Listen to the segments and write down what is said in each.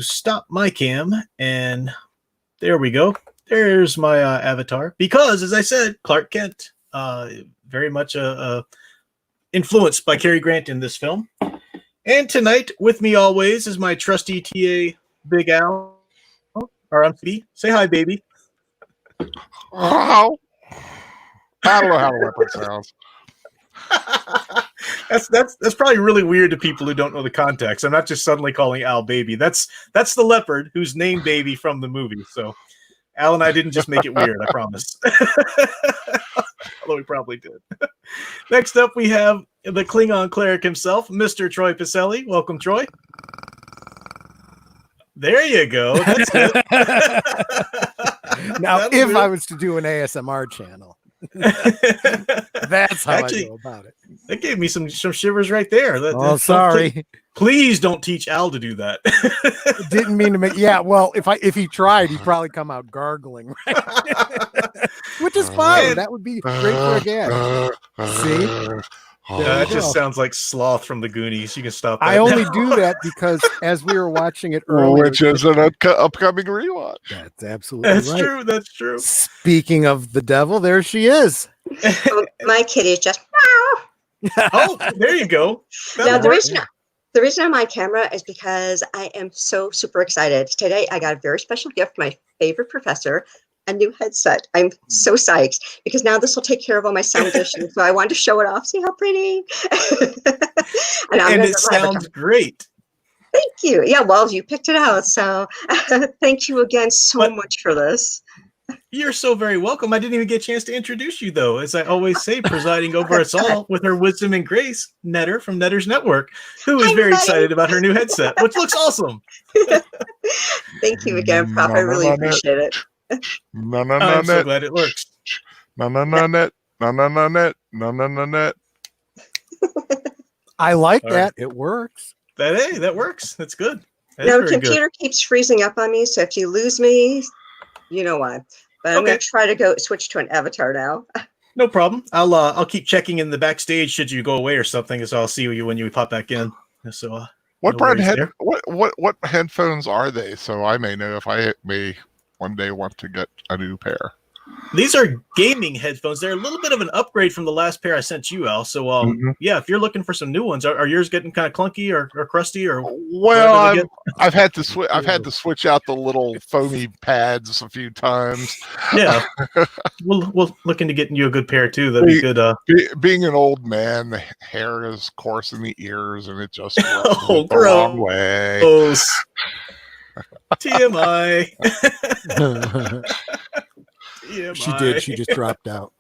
stop my cam, and there we go. There's my avatar. Because, as I said, Clark Kent, very much influenced by Cary Grant in this film. And tonight, with me always, is my trusty TA, Big Al. Or I'm B. Say hi, baby. Oh, I don't know how the leopard sounds. That's probably really weird to people who don't know the context. I'm not just suddenly calling Al baby. That's the leopard who's named Baby from the movie. So Al and I didn't just make it weird, I promise. Although we probably did. Next up, we have the Klingon cleric himself, Mr. Troy Pacelli. Welcome, Troy. There you go. That's it. Now, if I was to do an ASMR channel, that's how I go about it. That gave me some shivers right there. Sorry. Please don't teach Al to do that. Didn't mean to make. Yeah, well, if he tried, he'd probably come out gargling, right? Which is fine. That would be great for a guest. See? That just sounds like Sloth from the Goonies. You can stop that. I only do that because as we were watching it earlier, which is an upcoming rewatch. That's absolutely right. True. That's true. Speaking of the devil, there she is. My kitty is just Oh, there you go. Now the reason I'm on camera is because I am so super excited. Today I got a very special gift from my favorite professor, a new headset. I'm so psyched because now this will take care of all my sound issues. So I wanted to show it off. See how pretty. and it sounds great. Thank you. Yeah, well, you picked it out. So thank you again so much for this. You're so very welcome. I didn't even get a chance to introduce you, though. As I always say, presiding over us all with her wisdom and grace, Netter from Netter's Network, who is very excited about her new headset, which looks awesome. Thank you again, Prof. I really appreciate it. I'm so glad it works. Net. I like that. It works. That works. That's good. Now, the computer keeps freezing up on me, so if you lose me, you know why. But I'm going to try to switch to an avatar now. No problem. I'll keep checking in the backstage should you go away or something, so I'll see you when you pop back in. So what what headphones are they? So I may know if I may one day want to get a new pair. These are gaming headphones. They're a little bit of an upgrade from the last pair I sent you, Al. So, yeah, if you're looking for some new ones, are yours getting kind of clunky or crusty or? Well, I've had to switch. I've had to switch out the little foamy pads a few times. Yeah, we'll look into getting you a good pair too. That'd be good. Being an old man, the hair is coarse in the ears, and it just the wrong way. TMI. She did. She just dropped out.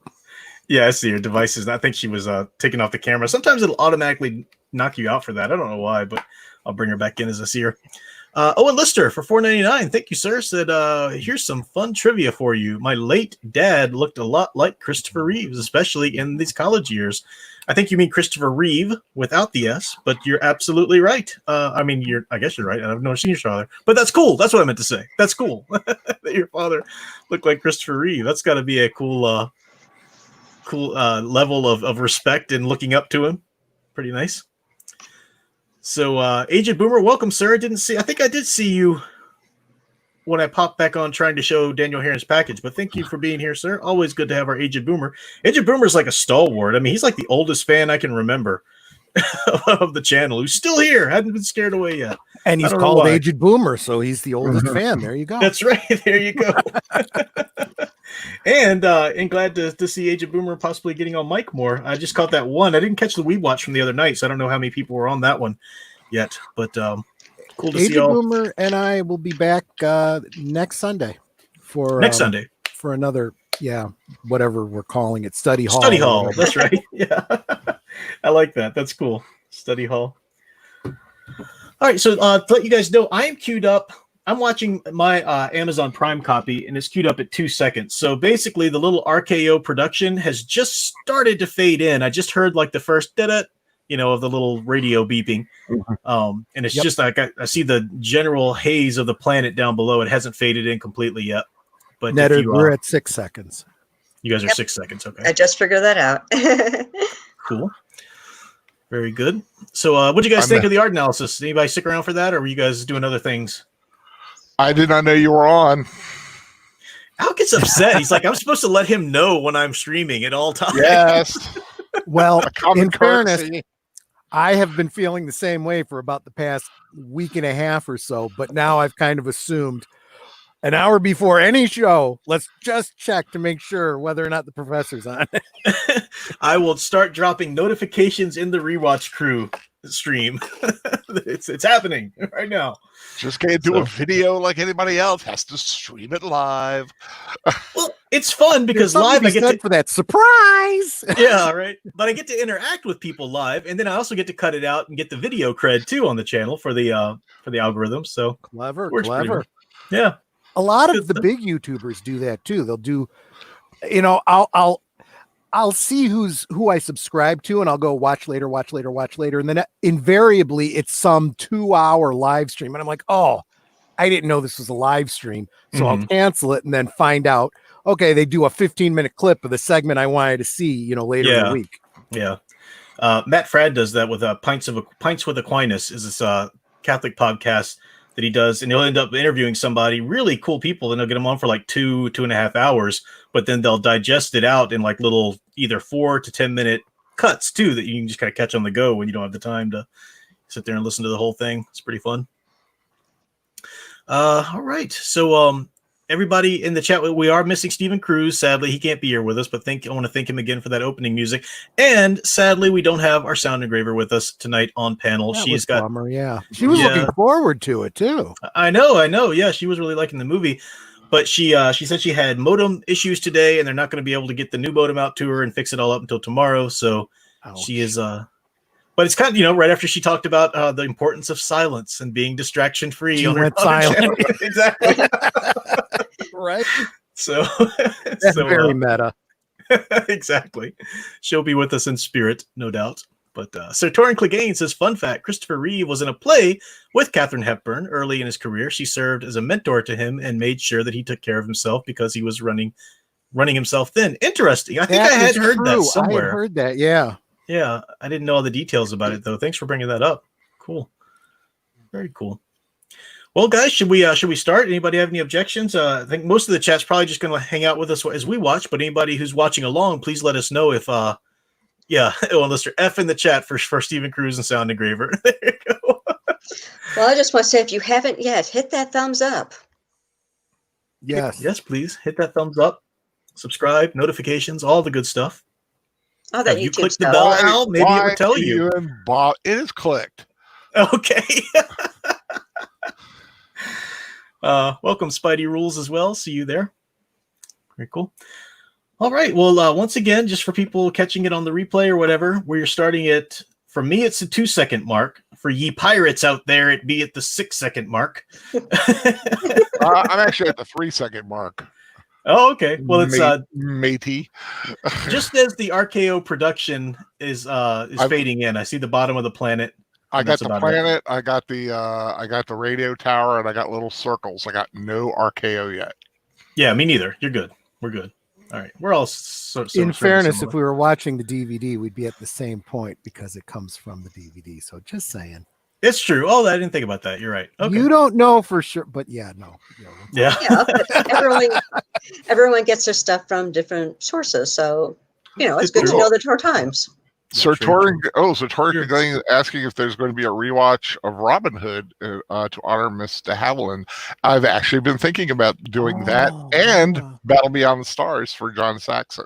Yeah, I see her devices. I think she was taking off the camera. Sometimes it'll automatically knock you out for that. I don't know why, but I'll bring her back in as I see her. Owen Lister for $4.99. Thank you, sir. Said, here's some fun trivia for you. My late dad looked a lot like Christopher Reeves, especially in these college years. I think you mean Christopher Reeve without the S, but you're absolutely right. I guess you're right. I've never seen your father, but that's cool. That's what I meant to say. That's cool that your father looked like Christopher Reeve. That's got to be a cool level of respect and looking up to him. Pretty nice. So, Agent Boomer, welcome, sir. I think I did see you when I popped back on trying to show Daniel Heron's package, but thank you for being here, sir. Always good to have our Agent Boomer. Agent Boomer is like a stalwart. I mean, he's like the oldest fan I can remember of the channel who's still here. Hadn't been scared away yet. And he's called Agent Boomer, so he's the oldest fan. There you go. That's right. There you go. And glad to see Agent Boomer possibly getting on mic more. I just caught that one. I didn't catch the Weeb Watch from the other night, so I don't know how many people were on that one yet. But cool to see y'all. Agent Boomer and I will be back next Sunday for another, whatever we're calling it, study hall. Study hall. That's right. Yeah, I like that. That's cool. Study hall. All right, so to let you guys know, I am queued up. I'm watching my Amazon Prime copy, and it's queued up at 2 seconds. So basically, the little RKO production has just started to fade in. I just heard like the first of the little radio beeping. And it's just like I see the general haze of the planet down below. It hasn't faded in completely yet. But Netter, we're at 6 seconds. You guys are 6 seconds. Okay. I just figured that out. Cool. Very good. So what do you guys think of the art analysis? Anybody stick around for that, or were you guys doing other things? I did not know you were on. Al gets upset. He's like, I'm supposed to let him know when I'm streaming at all times. Yes. Well, A common in fairness, courtesy. I have been feeling the same way for about the past week and a half or so, but now I've kind of assumed an hour before any show, let's just check to make sure whether or not the professor's on. I will start dropping notifications in the Rewatch Crew stream. It's happening right now. Just can't do a video like anybody else. Has to stream it live. Well, it's fun because There's something live I to be get said to for that surprise. yeah, right. But I get to interact with people live, and then I also get to cut it out and get the video cred too on the channel for the algorithm. So Clever, works pretty clever. well. Yeah. A lot Good of the stuff. big YouTubers do that too. They'll do, I'll see who I subscribe to, and I'll go watch later, and then invariably it's some 2-hour live stream, and I'm like, oh, I didn't know this was a live stream, so I'll cancel it and then find out. Okay, they do a 15-minute clip of the segment I wanted to see, later in the week. Yeah. Matt Fradd does that with Pints with Aquinas is this Catholic podcast that he does, and he'll end up interviewing somebody, really cool people, and they'll get them on for like 2.5 hours, but then they'll digest it out in like little either 4 to 10 minute cuts too that you can just kind of catch on the go when you don't have the time to sit there and listen to the whole thing. It's pretty fun. All right. So everybody in the chat, we are missing Stephen Cruz. Sadly, he can't be here with us, but I want to thank him again for that opening music. And sadly, we don't have our sound engraver with us tonight on panel. She's got bummer, yeah. She was looking forward to it too. I know. Yeah, she was really liking the movie, but she said she had modem issues today, and they're not going to be able to get the new modem out to her and fix it all up until tomorrow. So she is but it's kind of, right after she talked about the importance of silence and being distraction free. She went silent. Exactly. Right. So that's very meta. Exactly. She'll be with us in spirit, no doubt. But Sir Torin Clegane says, fun fact, Christopher Reeve was in a play with Katherine Hepburn early in his career. She served as a mentor to him and made sure that he took care of himself because he was running himself thin. Interesting. I think I had heard that somewhere. I had heard that, yeah. Yeah, I didn't know all the details about it, though. Thanks for bringing that up. Cool. Very cool. Well, guys, should we start? Anybody have any objections? I think most of the chat's probably just going to hang out with us as we watch, but anybody who's watching along, please let us know if, unless you're F in the chat for Stephen Cruz and Sound Engraver. There you go. Well, I just want to say, if you haven't yet, hit that thumbs up. Yes. Yes, please. Hit that thumbs up, subscribe, notifications, all the good stuff. Oh, that Have you YouTube clicked the stuff. bell, Al? Maybe it would tell you. It is clicked. Okay. Welcome, Spidey Rules, as well. See you there. Very cool. All right. Well, once again, just for people catching it on the replay or whatever, we're starting at, for me, it's the 2-second mark. For ye pirates out there, it'd be at the 6-second mark. I'm actually at the 3-second mark. Oh, okay. Well, it's matey. Just as the RKO production is fading in, I see the bottom of the planet. I got the planet. I got the radio tower, and I got little circles. I got no RKO yet. Yeah, me neither. You're good. We're good. All right. We're all in fairness, if we were watching the DVD, we'd be at the same point because it comes from the DVD. So just saying. It's true. Oh, I didn't think about that. You're right. Okay. You don't know for sure, but yeah, no. Yeah. Everyone gets their stuff from different sources, so it's good to know the tour times. So Torin is asking if there's going to be a rewatch of Robin Hood to honor Miss de Havilland. I've actually been thinking about doing that and Battle Beyond the Stars for John Saxon.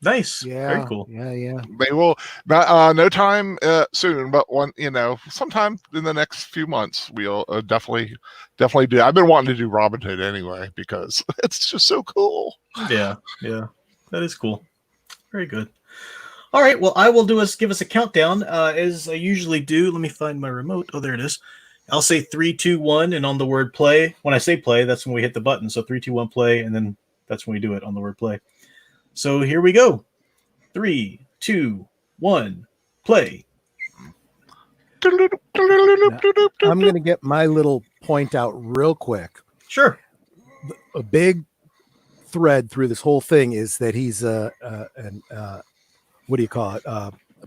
Nice. Yeah. Very cool. Yeah. They will not no time soon, but sometime in the next few months we'll definitely do. I've been wanting to do Robin Hood anyway because it's just so cool. Yeah. That is cool. Very good. All right. Well, I will give us a countdown as I usually do. Let me find my remote. Oh, there it is. I'll say 3, 2, 1, and on the word play. When I say play, that's when we hit the button. So 3, 2, 1, play, and then that's when we do it on the word play. So here we go. 3, 2, 1, play. I'm going to get my little point out real quick. Sure. A big thread through this whole thing is that he's a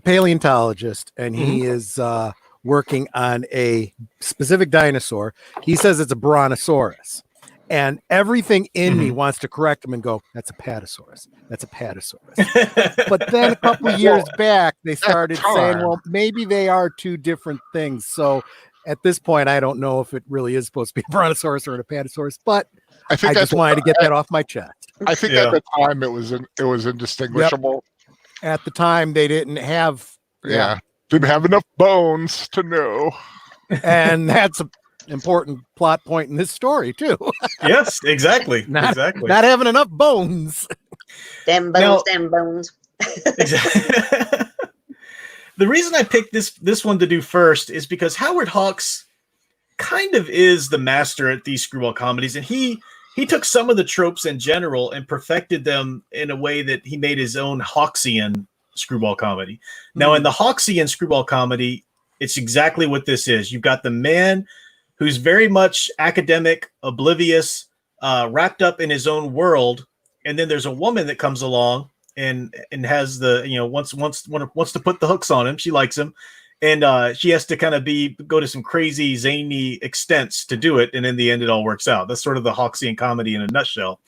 paleontologist, and he is working on a specific dinosaur. He says it's a brontosaurus. And everything in me wants to correct him and go, that's a patasaurus. That's a patasaurus. But then a couple years back, they started saying, well, maybe they are two different things. So at this point, I don't know if it really is supposed to be a brontosaurus or a patasaurus, but I just wanted to get that off my chest. I think at the time it was indistinguishable. Yep. At the time, they didn't have didn't have enough bones to know. And that's a important plot point in this story too. Yes, exactly. Not exactly. having enough bones. Damn bones, damn bones. Exactly. The reason I picked this one to do first is because Howard Hawks kind of is the master at these screwball comedies, and he took some of the tropes in general and perfected them in a way that he made his own Hawksian screwball comedy. Now, in the Hawksian screwball comedy, it's exactly what this is. You've got the man who's very much academic, oblivious, wrapped up in his own world, and then there's a woman that comes along and has the wants to put the hooks on him. She likes him, and she has to kind of go to some crazy zany extents to do it, and in the end, it all works out. That's sort of the Hawksian comedy in a nutshell.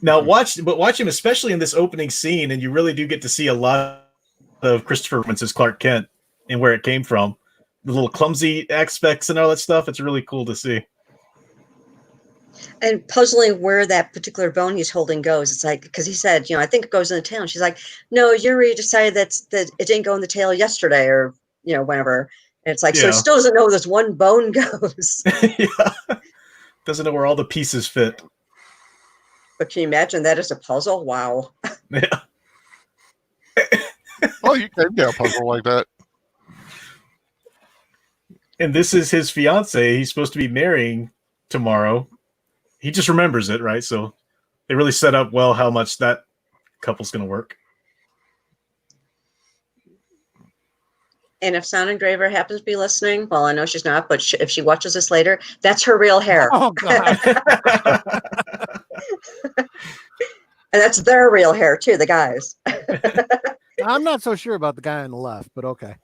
Now watch him, especially in this opening scene, and you really do get to see a lot of Christopher Robinson's Clark Kent and where it came from. The little clumsy aspects and all that stuff. It's really cool to see. And puzzling where that particular bone he's holding goes. It's like, because he said, I think it goes in the tail. And she's like, no, Yuri decided that it didn't go in the tail yesterday or, whenever. And it's like, so it still doesn't know where this one bone goes. Doesn't know where all the pieces fit. But can you imagine that as a puzzle? Wow. Yeah. Well, you can get a puzzle like that. And this is his fiance. He's supposed to be marrying tomorrow. He just remembers it, right? So they really set up well how much that couple's going to work. And if Sound Engraver happens to be listening, well, I know she's not, but if she watches this later, that's her real hair. Oh, God. And that's their real hair, too, the guys. I'm not so sure about the guy on the left, but okay.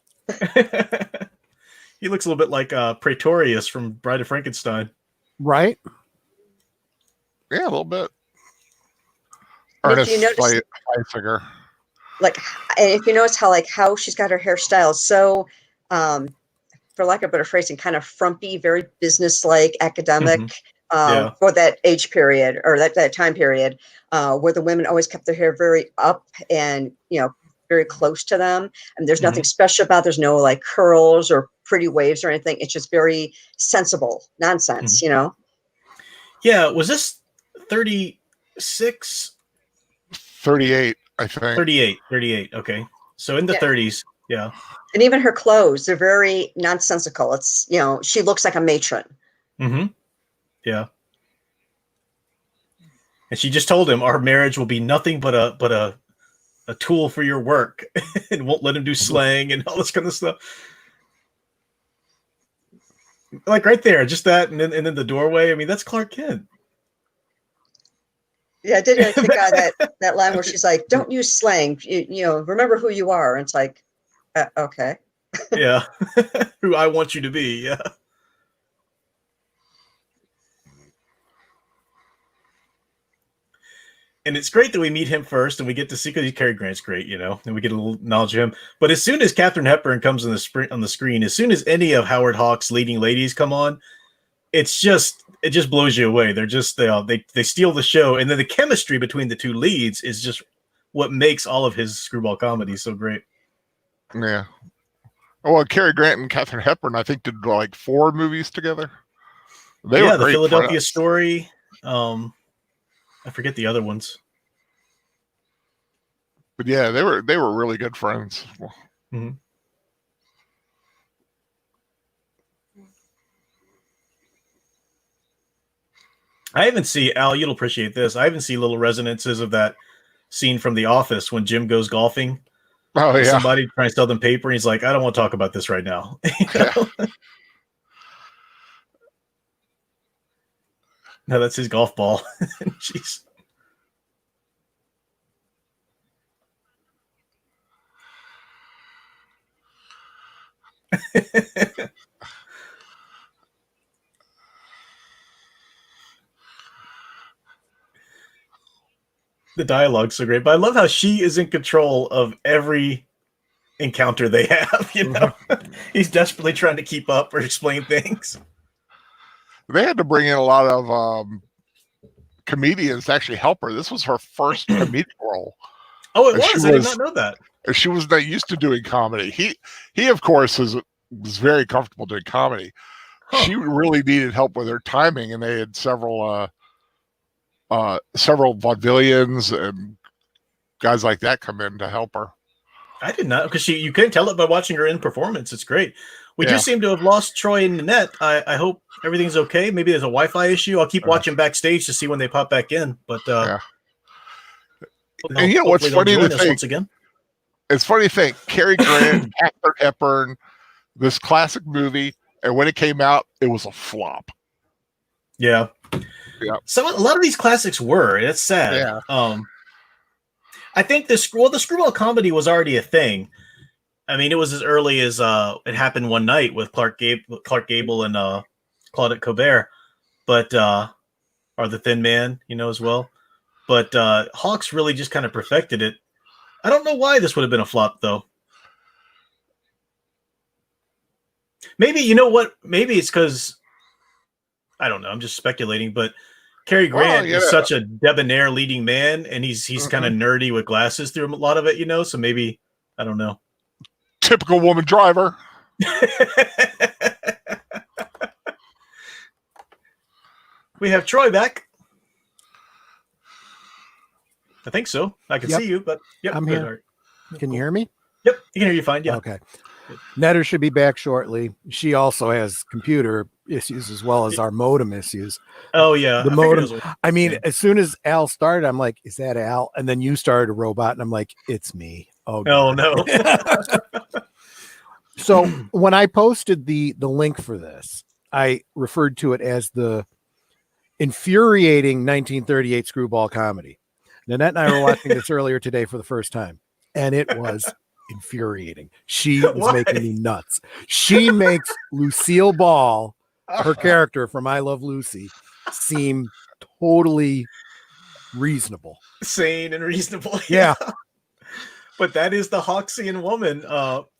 He looks a little bit like Praetorius from Bride of Frankenstein. Right? Yeah, a little bit. If you notice, figure. like, and if you notice how she's got her hairstyle so, for lack of a better phrasing, kind of frumpy, very business-like, academic, for that age period or that time period, where the women always kept their hair very up and very close to them, and there's nothing special about. There's no like curls or pretty waves or anything. It's just very sensible nonsense, Yeah, was this 36? 38, I think. 38. Okay, so in the 30s. Yeah. And even her clothes, they're very nonsensical. It's she looks like a matron. Yeah. And she just told him our marriage will be nothing but a tool for your work, and won't let him do slang and all this kind of stuff. Like right there, just that, and then the doorway. I mean, that's Clark Kent. Yeah, I did really kick out that line where she's like, "Don't use slang. Remember who you are." And it's like, okay. Yeah, who I want you to be. Yeah. And it's great that we meet him first, and we get to see, because Cary Grant's great, and we get a little knowledge of him. But as soon as Katherine Hepburn comes on the screen, as soon as any of Howard Hawks' leading ladies come on, it just blows you away. They're just they steal the show, and then the chemistry between the two leads is just what makes all of his screwball comedy so great. Yeah. Well, Cary Grant and Katherine Hepburn, I think, did like 4 movies together. They were the great Philadelphia friends. Story. I forget the other ones. But yeah, they were really good friends. Mm-hmm. I even see, Al, you'll appreciate this. I even see little resonances of that scene from The Office when Jim goes golfing. Oh, yeah. Somebody trying to sell them paper, and he's like, I don't want to talk about this right now. No, that's his golf ball. Jeez. The dialogue's so great, but I love how she is in control of every encounter they have. You know, he's desperately trying to keep up or explain things. They had to bring in a lot of comedians to actually help her. This was her first comedic role. Oh, it And was. I did not know that. And she was not used to doing comedy. He of course was very comfortable doing comedy. Huh. She really needed help with her timing, and they had several vaudevillians and guys like that come in to help her. I did not, because you couldn't tell it by watching her in performance. It's great. We Yeah. do seem to have lost Troy and Nanette. I hope everything's okay. Maybe there's a Wi-Fi issue. I'll keep watching backstage to see when they pop back in. But yeah. And you know what's funny to think? Once again. It's funny to think Cary Grant, Katherine Hepburn, this classic movie, and when it came out, it was a flop. Yeah. Yeah. A lot of these classics were. It's sad. Yeah. I think the screwball comedy was already a thing. I mean, it was as early as It Happened One Night with Clark Gable and Claudette Colbert, but or The Thin Man, you know, as well. But Hawks really just kind of perfected it. I don't know why this would have been a flop, though. Maybe, you know what? Maybe it's because, I don't know, I'm just speculating, but Cary Grant is such a debonair leading man, and he's kind of nerdy with glasses through a lot of it, you know? So maybe, I don't know. Typical woman driver. We have Troy back. I think so. I can see you, but I'm here. Can you hear me? Yep, you can hear you fine. Yeah. Okay. Netter should be back shortly. She also has computer issues as well as our modem issues. Oh yeah, the modem. I mean, as soon as Al started, I'm like, "Is that Al?" And then you started a robot, and I'm like, "It's me." Oh no. So when I posted the link for this, I referred to it as the infuriating 1938 screwball comedy. Nanette and I were watching this earlier today for the first time, and it was infuriating. She was making me nuts. She makes Lucille Ball, her character from I Love Lucy, seem totally reasonable. Sane and reasonable. Yeah. But that is the Hawksian woman.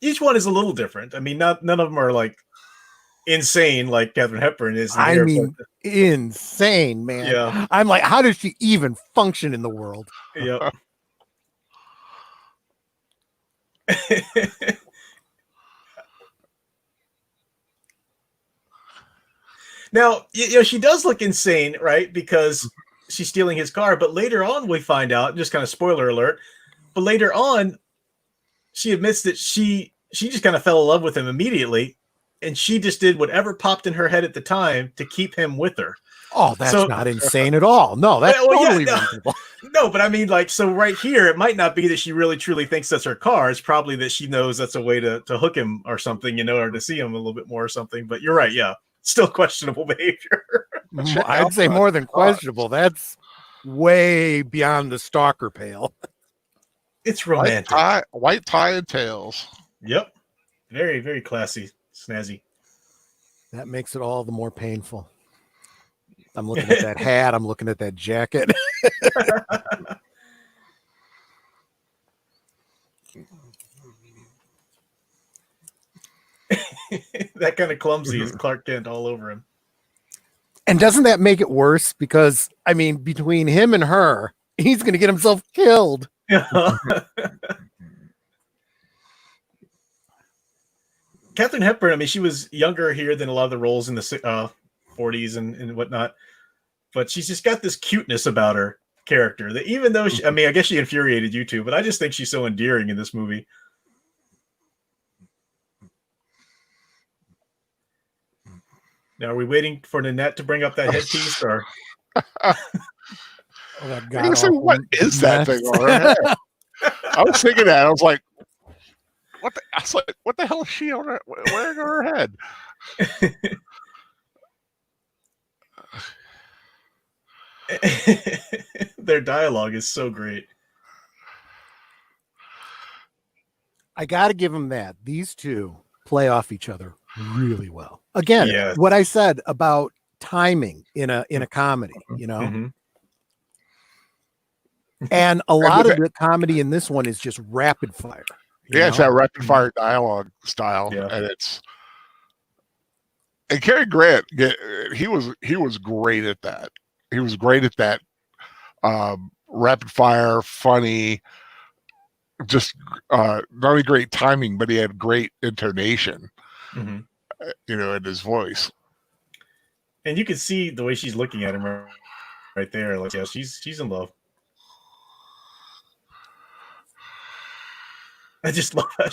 Each one is a little different. I mean, none of them are like insane like Katherine Hepburn is. I mean, insane, man. Yeah. I'm like, how does she even function in the world? Yep. Now, you know, she does look insane, right? Because she's stealing his car. But later on, we find out, just kind of spoiler alert, but later on, she admits that she just kind of fell in love with him immediately. And she just did whatever popped in her head at the time to keep him with her. Oh, that's not insane at all. No, that's totally reasonable. No, but I mean, like, so right here, it might not be that she really truly thinks that's her car. It's probably that she knows that's a way to hook him or something, you know, or to see him a little bit more or something. But you're right. Yeah. Still questionable behavior. I'd say more than questionable. That's way beyond the stalker pale. It's romantic. White tie and tails. Yep. Very, very classy. Snazzy. That makes it all the more painful. I'm looking at that hat. I'm looking at that jacket. That kind of clumsy is Clark Kent all over him. And doesn't that make it worse? Because, I mean, between him and her, he's going to get himself killed. Katherine Hepburn, I mean, she was younger here than a lot of the roles in the 40s and whatnot, but she's just got this cuteness about her character that even though I mean, I guess she infuriated you too, but I just think she's so endearing in this movie. Now, are we waiting for Nanette to bring up that headpiece or? What is that thing on her head? I was thinking that. I was like, what the hell is she wearing on her head? Their dialogue is so great. I got to give them that. These two play off each other really well. Again, Yes. what I said about timing in a comedy, you know. Mhm. And a lot of the comedy in this one is just rapid fire. Yeah, it's that rapid fire dialogue style, Yeah. and Cary Grant, he was great at that. He was great at that rapid fire, funny, just not only great timing, but he had great intonation, Mhm. In his voice. And you can see the way she's looking at him right there. Like, yeah, she's in love. I just love how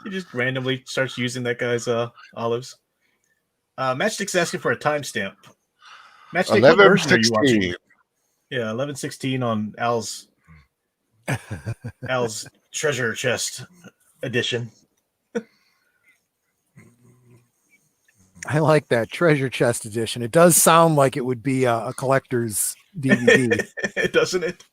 she just randomly starts using that guy's olives. Matchstick's asking for a timestamp. Matchstick, what version are you watching? 11:16. Yeah, 11:16 on Al's treasure chest edition. I like that treasure chest edition. It does sound like it would be a collector's DVD. Doesn't it?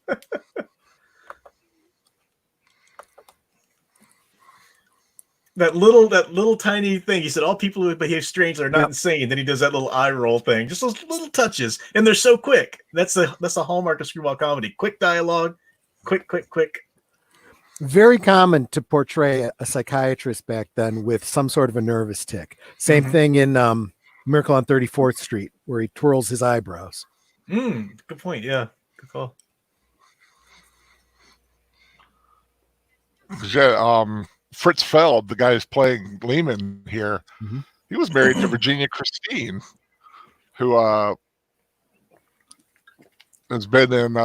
That little tiny thing. He said all people who behave strangely are not insane. Then he does that little eye roll thing. Just those little touches, and they're so quick. That's the hallmark of screwball comedy. Quick dialogue, quick. Very common to portray a psychiatrist back then with some sort of a nervous tick. Same thing in Miracle on 34th Street, where he twirls his eyebrows. Good point. Yeah, good call. Yeah, Fritz Feld, the guy who's playing Lehman here, he was married to Virginia Christine, who has been in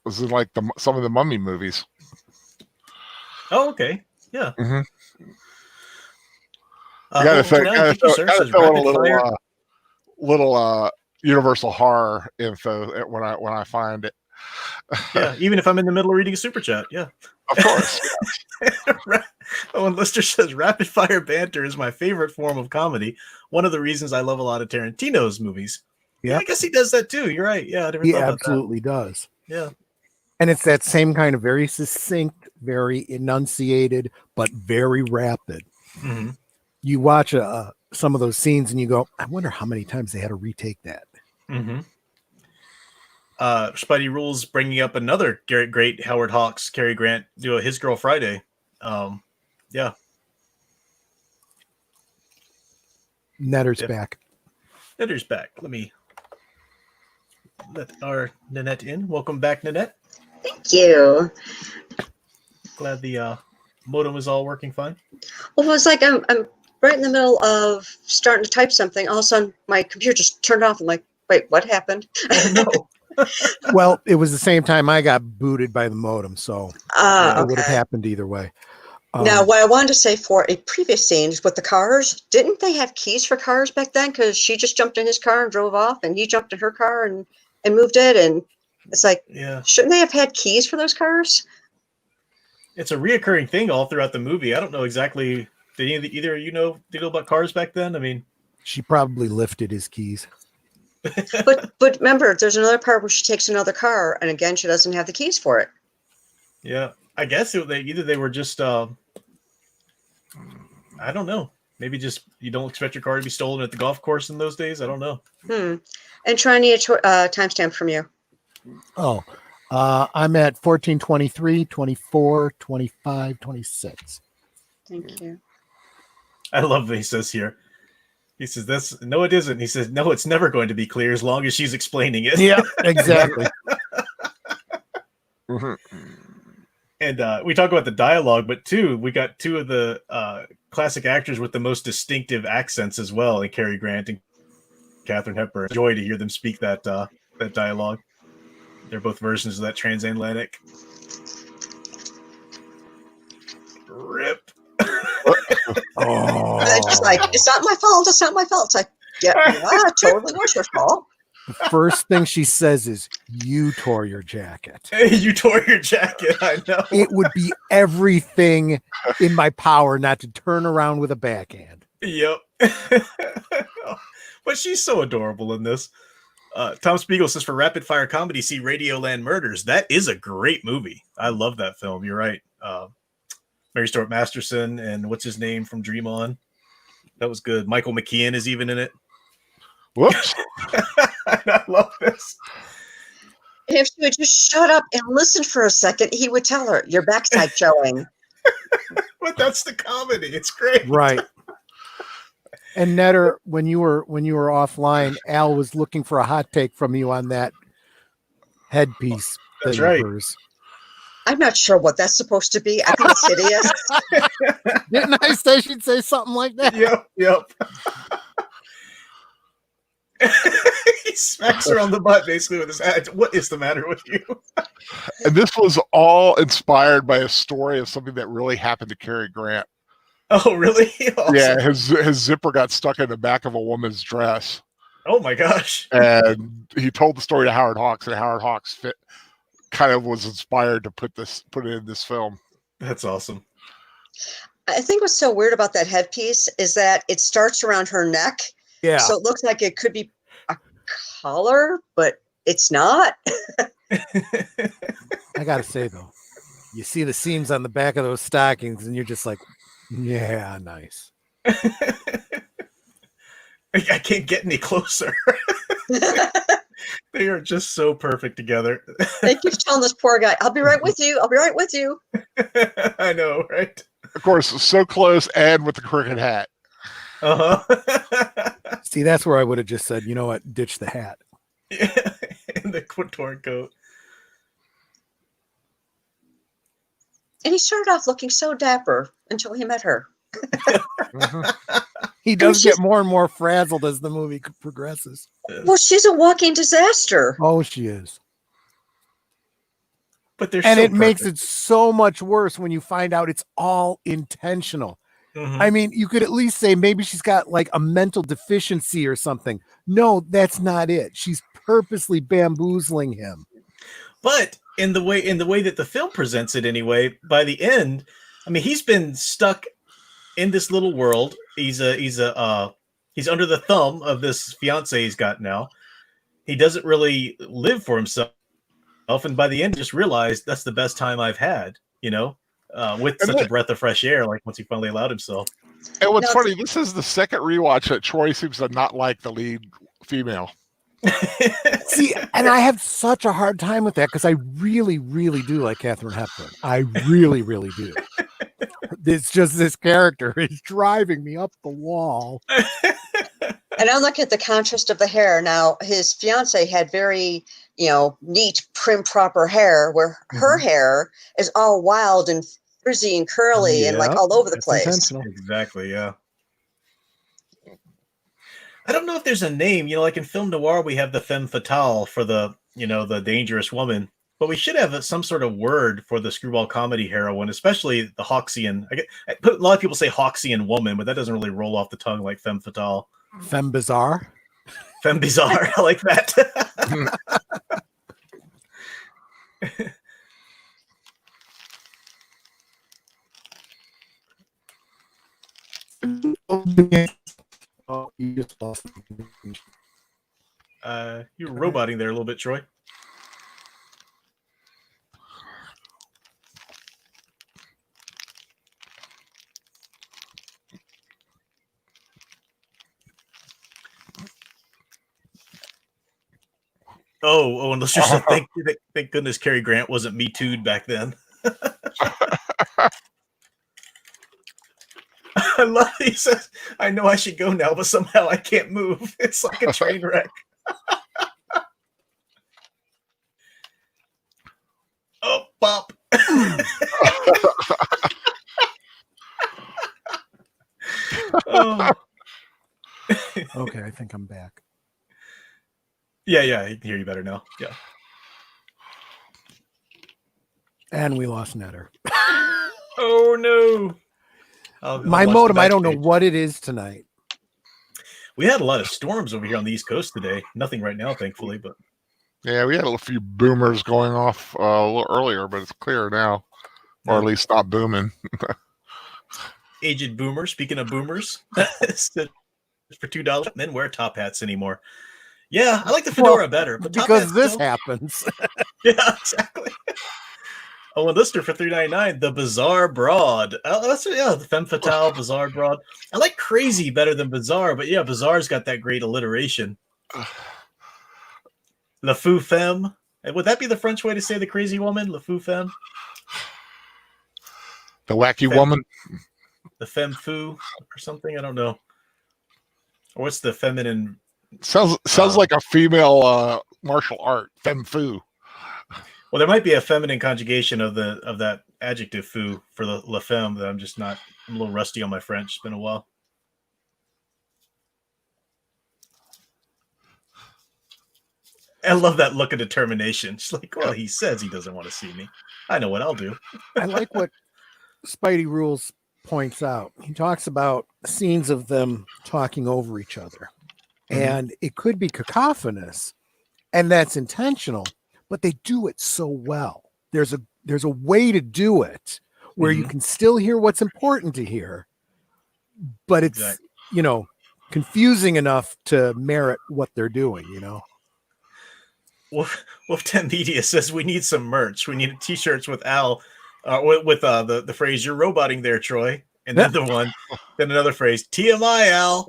was in like some of the Mummy movies. Oh, okay. Yeah. You gotta throw in a little Universal horror info when I find it. Yeah, even if I'm in the middle of reading a super chat. Yeah. Of course. And Lister says rapid fire banter is my favorite form of comedy. One of the reasons I love a lot of Tarantino's movies. Yeah, I guess he does that too. You're right. Yeah, I never thought about absolutely does. Yeah. And it's that same kind of very succinct, very enunciated, but very rapid. You watch some of those scenes and you go, I wonder how many times they had to retake that. Spidey Rules bringing up another great Howard Hawks, Cary Grant duo, His Girl Friday. Yeah. Netter's back. Netter's back. Let me let our Nanette in. Welcome back, Nanette. Thank you. Glad the modem is all working fine. Well, it was like I'm right in the middle of starting to type something. All of a sudden, my computer just turned off. I'm like, wait, what happened? Oh, no. Well, it was the same time I got booted by the modem, so it would have happened either way. Now, what I wanted to say for a previous scene is with the cars, didn't they have keys for cars back then? Because she just jumped in his car and drove off, and he jumped in her car and moved it. And it's like, shouldn't they have had keys for those cars? It's a reoccurring thing all throughout the movie. I don't know exactly. Did either of you know about cars back then? I mean, she probably lifted his keys. but remember, there's another part where she takes another car, and again, she doesn't have the keys for it. Yeah, I guess they were just I don't know. Maybe just you don't expect your car to be stolen at the golf course in those days. I don't know. And try and need a timestamp from you. Oh, I'm at 14:23, 24, 25, 26. Thank you. I love what he says here. He says, no, it isn't. He says, no, it's never going to be clear as long as she's explaining it. Yeah, exactly. And we talk about the dialogue, but we got two of the classic actors with the most distinctive accents as well, like Cary Grant and Katherine Hepburn. Joy to hear them speak that dialogue. They're both versions of that transatlantic. Rip. It's just like, it's not my fault. It's not my fault. It's like, yeah, it totally was your fault. The first thing she says is, you tore your jacket. Hey, you tore your jacket. I know. It would be everything in my power not to turn around with a backhand. Yep. But she's so adorable in this. Tom Spiegel says, for rapid fire comedy, see Radioland Murders. That is a great movie. I love that film. You're right. Mary Stuart Masterson and what's his name from Dream On. That was good. Michael McKean is even in it. Whoops. I love this. If she would just shut up and listen for a second, he would tell her, your backside showing. But that's the comedy. It's great. Right. And Netter, when you were offline, Al was looking for a hot take from you on that headpiece. That's right. I'm not sure what that's supposed to be. I think it's hideous. Didn't I say she'd say something like that? Yep. He smacks her on the butt basically with his hat. What is the matter with you? And this was all inspired by a story of something that really happened to Cary Grant. Oh, really? Awesome. Yeah, his zipper got stuck in the back of a woman's dress. Oh my gosh. And he told the story to Howard Hawks, and Howard Hawks kind of was inspired to put it in this film. That's awesome. I think what's so weird about that headpiece is that it starts around her neck. Yeah. So it looks like it could be a collar, but it's not. I gotta say though, you see the seams on the back of those stockings, and you're just like, yeah, nice. I can't get any closer. They are just so perfect together. They keep telling this poor guy, I'll be right with you. I'll be right with you. I know, right? Of course, so close, and with the cricket hat. See, that's where I would have just said, you know what, ditch the hat. Yeah, and the torn coat. And he started off looking so dapper until he met her. He does get more and more frazzled as the movie progresses. Well, she's a walking disaster. Oh, she is. But they're and so it makes perfect. it so much worse when you find out it's all intentional. I mean, you could at least say maybe she's got like a mental deficiency or something. No, that's not it. She's purposely bamboozling him. But in the way that the film presents it anyway, by the end, I mean, he's been stuck in this little world. He's under the thumb of this fiance he's got now. He doesn't really live for himself, and by the end, just realized that's the best time I've had. With such a breath of fresh air. Like once he finally allowed himself. And what's funny, this is the second rewatch that Troy seems to not like the lead female. See, and I have such a hard time with that because I really, really do like Katherine Hepburn. I really, really do. It's just this character is driving me up the wall. And I look at the contrast of the hair. Now, his fiance had very, neat, prim, proper hair, where her hair is all wild and frizzy and curly and like all over the place. Exactly, yeah. I don't know if there's a name, like in film noir, we have the femme fatale for the, the dangerous woman, but we should have some sort of word for the screwball comedy heroine, especially the Hawksian. A lot of people say Hawksian woman, but that doesn't really roll off the tongue like femme fatale. Femme bizarre. Femme bizarre. I like that. Oh, you just lost. You're roboting there a little bit, Troy. Oh, and let's just say thank goodness Cary Grant wasn't Me Too'd back then. I love it. He says, I know I should go now, but somehow I can't move. It's like a train wreck. Oh, bop. Oh. Okay, I think I'm back. Yeah, I can hear you better now. Yeah. And we lost Netter. Oh, no. My modem, I don't know what it is tonight. We had a lot of storms over here on the East Coast today. Nothing right now, thankfully, but Yeah, we had a few boomers going off a little earlier, but it's clear now, or at least not booming. Aged boomer. Speaking of boomers, for $2, men wear top hats anymore. Yeah, I like the fedora better, but top because hats this still. happens. Yeah, exactly. Oh, and Lister for $3.99. The Bizarre Broad. That's the femme fatale, Bizarre Broad. I like crazy better than bizarre, but yeah, bizarre's got that great alliteration. La Fou Femme. Would that be the French way to say the crazy woman? La Fou Femme. The wacky woman. The Femme Fou or something. I don't know. Or what's the feminine? Sounds like a female martial art. Femme fou. Well, there might be a feminine conjugation of that adjective "fou" for the la femme that I'm just not. I'm a little rusty on my French. It's been a while. I love that look of determination. She's like, well, he says he doesn't want to see me. I know what I'll do. I like what Spidey Rules points out. He talks about scenes of them talking over each other. And it could be cacophonous, and that's intentional, but they do it so well. There's a way to do it where you can still hear what's important to hear, but it's confusing enough to merit what they're doing, Wolf 10 Media says we need some merch. We need t-shirts with Al, with the phrase "You're roboting there, Troy," and then then another phrase "TMI, Al,"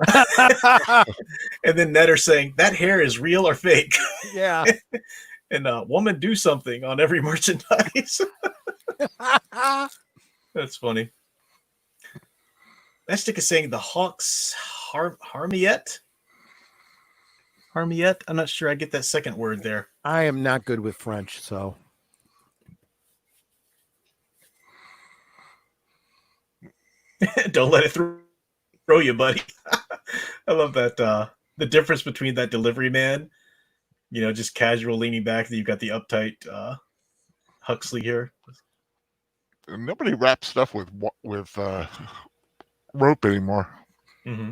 and then Netter saying that hair is real or fake. Yeah, and "Woman, do something" on every merchandise. That's funny. Mystic is saying the Hawks Harmiette. Harmiette? I'm not sure I get that second word there. I am not good with French, so. Don't let it throw you, buddy. I love that. The difference between that delivery man, just casual leaning back, and you've got the uptight Huxley here. Nobody wraps stuff with rope anymore. Mm-hmm.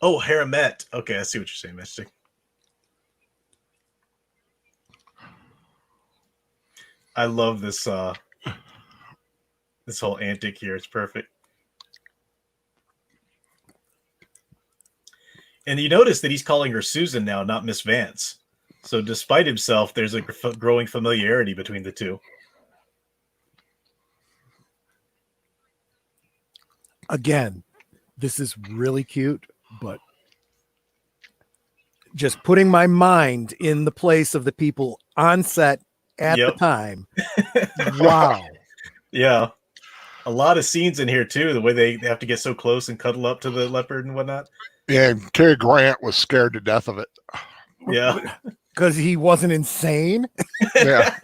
Oh, Haramet. Okay, I see what you're saying, Mystic. I love this this whole antic here. It's perfect. And you notice that he's calling her Susan now, not Miss Vance. So despite himself, there's a growing familiarity between the two. Again, this is really cute, but just putting my mind in the place of the people on set at the time. Wow. Yeah. A lot of scenes in here too, the way they have to get so close and cuddle up to the leopard and whatnot. Yeah, Cary Grant was scared to death of it. Yeah. Because he wasn't insane. Yeah.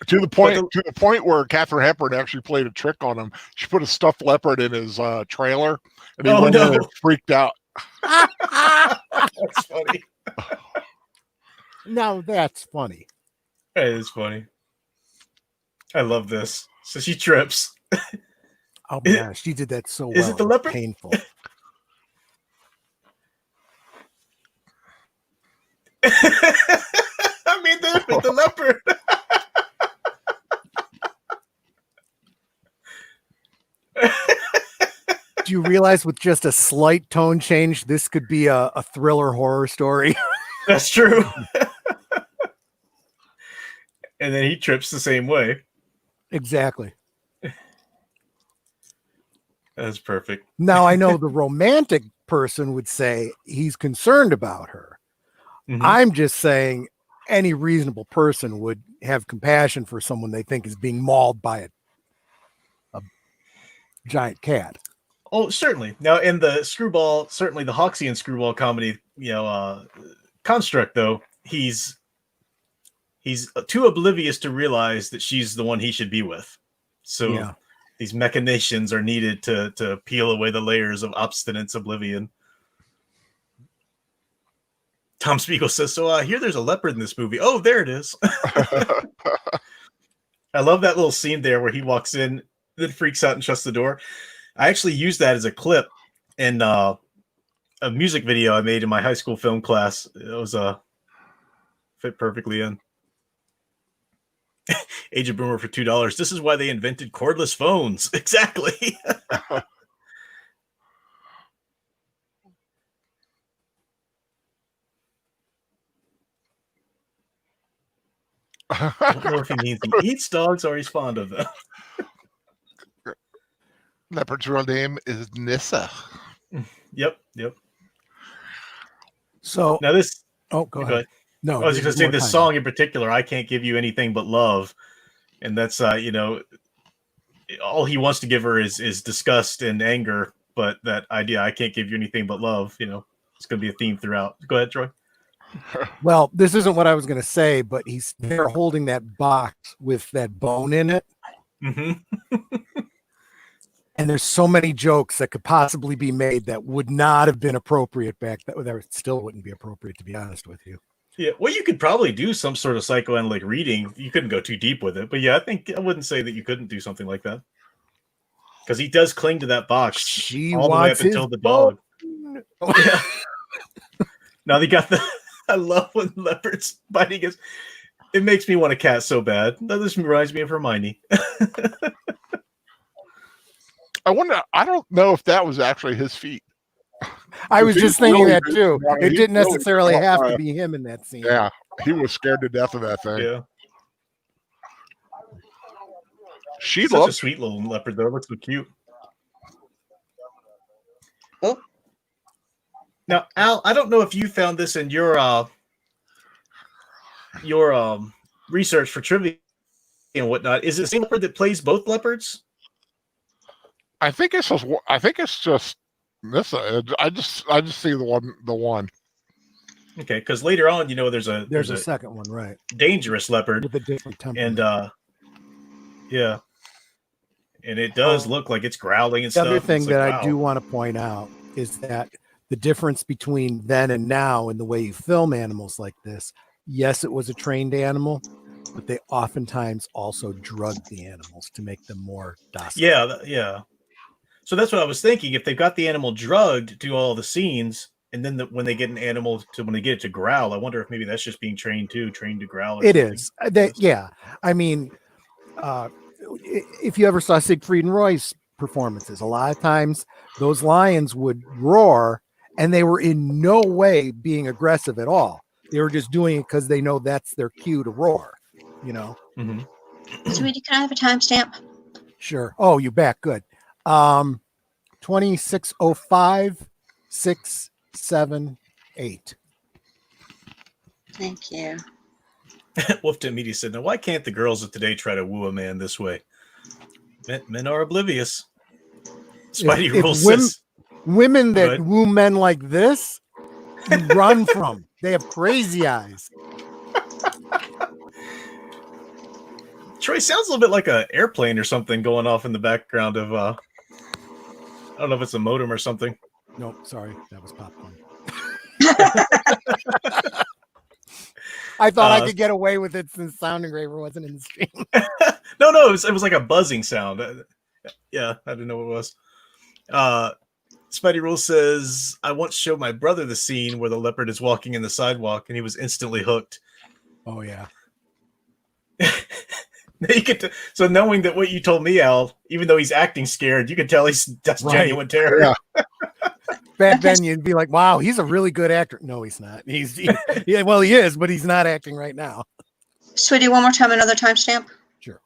To the point where Katherine Hepburn actually played a trick on him. She put a stuffed leopard in his trailer, and he went in and freaked out. That's funny. Now that's funny. That is funny. I love this. So she trips. Oh my gosh, she did that so well. Is it the leopard? Painful. I mean, the leopard. Do you realize with just a slight tone change, this could be a thriller horror story? That's true. And then he trips the same way. Exactly. That's perfect. Now, I know the romantic person would say he's concerned about her. Mm-hmm. I'm just saying any reasonable person would have compassion for someone they think is being mauled by a giant cat. Oh, certainly. Now, in the screwball, certainly the Hawksian screwball comedy, construct, though, he's too oblivious to realize that she's the one he should be with. So these machinations are needed to peel away the layers of obstinate oblivion. Tom Spiegel says, so I hear there's a leopard in this movie. Oh, there it is. I love that little scene there where he walks in, then freaks out and shuts the door. I actually used that as a clip in a music video I made in my high school film class. It was fit perfectly in. Agent Boomer for $2. This is why they invented cordless phones. Exactly. I don't know if he means he eats dogs or he's fond of them. Leopard's real name is Nissa. Yep. So Now this. go ahead. No, I was just there's going to say more this time. song in particular. I can't give you anything but love, and that's all he wants to give her is disgust and anger. But that idea, I can't give you anything but love. It's going to be a theme throughout. Go ahead, Troy. Well, this isn't what I was going to say, but he's there holding that box with that bone in it. Mm-hmm. And there's so many jokes that could possibly be made that would not have been appropriate back then. That still wouldn't be appropriate, to be honest with you. Yeah, well, you could probably do some sort of psychoanalytic reading. You couldn't go too deep with it, but yeah, I wouldn't say that you couldn't do something like that because he does cling to that box She all the way up wants his until the dog. bone. Yeah. Now they got the. I love when leopards biting us. It makes me want a cat so bad. Now this reminds me of Hermione. I wonder. I don't know if that was actually his feet. I was just thinking that too. Yeah, It he didn't really necessarily felt have to like- be him in that scene. Yeah, he was scared to death of that thing. Yeah, She such a loves. sweet little leopard though. It looks so cute. Oh. Now, Al, I don't know if you found this in your research for trivia and whatnot. Is it the same leopard that plays both leopards? I think it's just. I think it's just Nissa. I just see the one. Okay, because later on, there's There's a a second one, right? dangerous leopard, With a different temperament. and yeah, and it does look like it's growling and The stuff. other thing It's that like, I wow. do want to point out is that the difference between then and now in the way you film animals like this, yes, it was a trained animal, but they oftentimes also drugged the animals to make them more docile. Yeah. So that's what I was thinking. If they've got the animal drugged to do all the scenes, and then when they get an animal when they get it to growl, I wonder if maybe that's just being trained to growl. Or It something. is. Yeah. I mean, if you ever saw Siegfried and Roy's performances, a lot of times those lions would roar and they were in no way being aggressive at all. They were just doing it because they know that's their cue to roar, Mm-hmm. Sweetie, can I have a timestamp? Sure. Oh, you back. Good. 2605 678. Thank you. Wolfton Media said, "Now, why can't the girls of today try to woo a man this way? Men are oblivious." Spidey If Rules says, Women Go that ahead. woo men like this, you run from. They have crazy eyes. Troy sounds a little bit like an airplane or something going off in the background of, I don't know if it's a modem or something. Nope, sorry, that was popcorn. I thought I could get away with it since Sound Engraver wasn't in the stream. No, it was like a buzzing sound. Yeah, I didn't know what it was. Spidey Rule says, "I once showed my brother the scene where the leopard is walking in the sidewalk, and he was instantly hooked." Oh yeah. You could so knowing that what you told me, Al, even though he's acting scared, you can tell that's Right. genuine terror. Yeah. Back then you'd be like, wow, he's a really good actor. No, he's not. Yeah, well, he is, but he's not acting right now. Sweetie, one more time, another timestamp. Sure.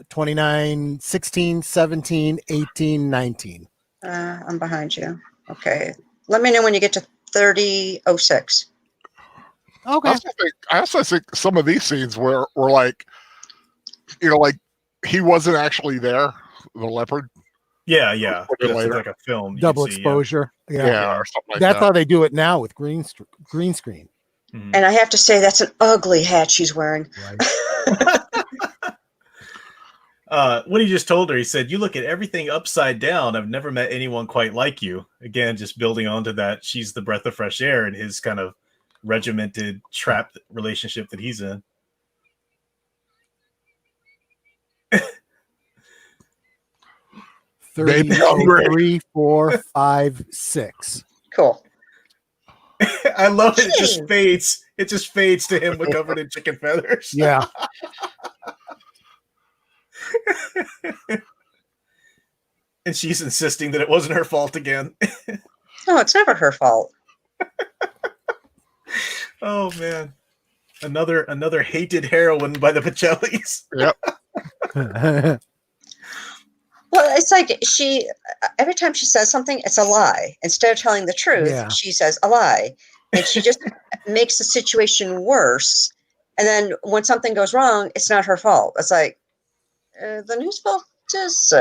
29, 16, 17, 18, 19. I'm behind you. Okay. Let me know when you get to 30:06. Okay. I also think some of these scenes were like, like he wasn't actually there, the leopard. Yeah. Put it That's later. like a film. you Double can see, exposure. Yeah, or something like That's that. how they do it now with green screen. Mhm. And I have to say, that's an ugly hat she's wearing. Right. What he just told her, he said, "You look at everything upside down. I've never met anyone quite like you." Again, just building onto that, she's the breath of fresh air in his kind of regimented, trapped relationship that he's in. Baby 30, hungry. 3, 4, 5, 6. Cool. I love it. It just fades. It just fades to him covered in chicken feathers. Yeah. And she's insisting that it wasn't her fault again. No, it's never her fault. Oh man. Another hated heroine by the Pacellis. Yep. Well, it's like every time she says something, it's a lie. Instead of telling the truth, Yeah. she says a lie. And she just makes the situation worse. And then when something goes wrong, it's not her fault. It's like, the news just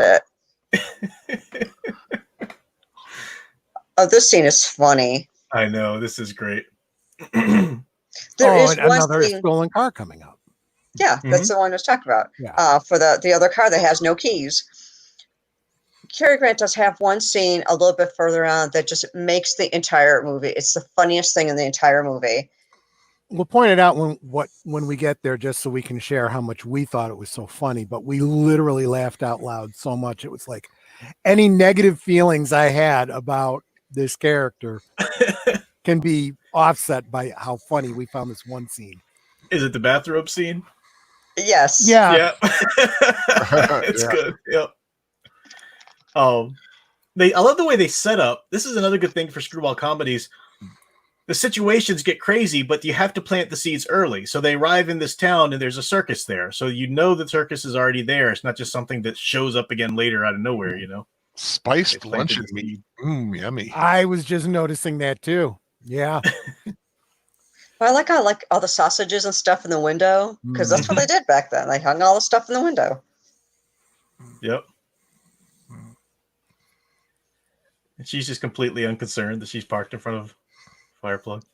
oh, this scene is funny. I know, this is great. There is and one another scene. stolen car coming up. Yeah, that's the one I was talking about. Yeah. For the other car that has no keys. Cary Grant does have one scene a little bit further on that just makes the entire movie. It's the funniest thing in the entire movie. We'll point it out when we get there, just so we can share how much we thought it was so funny. But we literally laughed out loud so much. It was like any negative feelings I had about this character can be offset by how funny we found this one scene. Is it the bathrobe scene? Yes. Yeah. It's good. Yep. I love the way they set up. This is another good thing for screwball comedies. The situations get crazy, but you have to plant the seeds early. So they arrive in this town and there's a circus there. So you know the circus is already there. It's not just something that shows up again later out of nowhere, you know. Spiced luncheon meat. Yummy. I was just noticing that too. Yeah. Well, I like all the sausages and stuff in the window, because that's what they did back then. They hung all the stuff in the window. Yep. And she's just completely unconcerned that she's parked in front of a fire plug.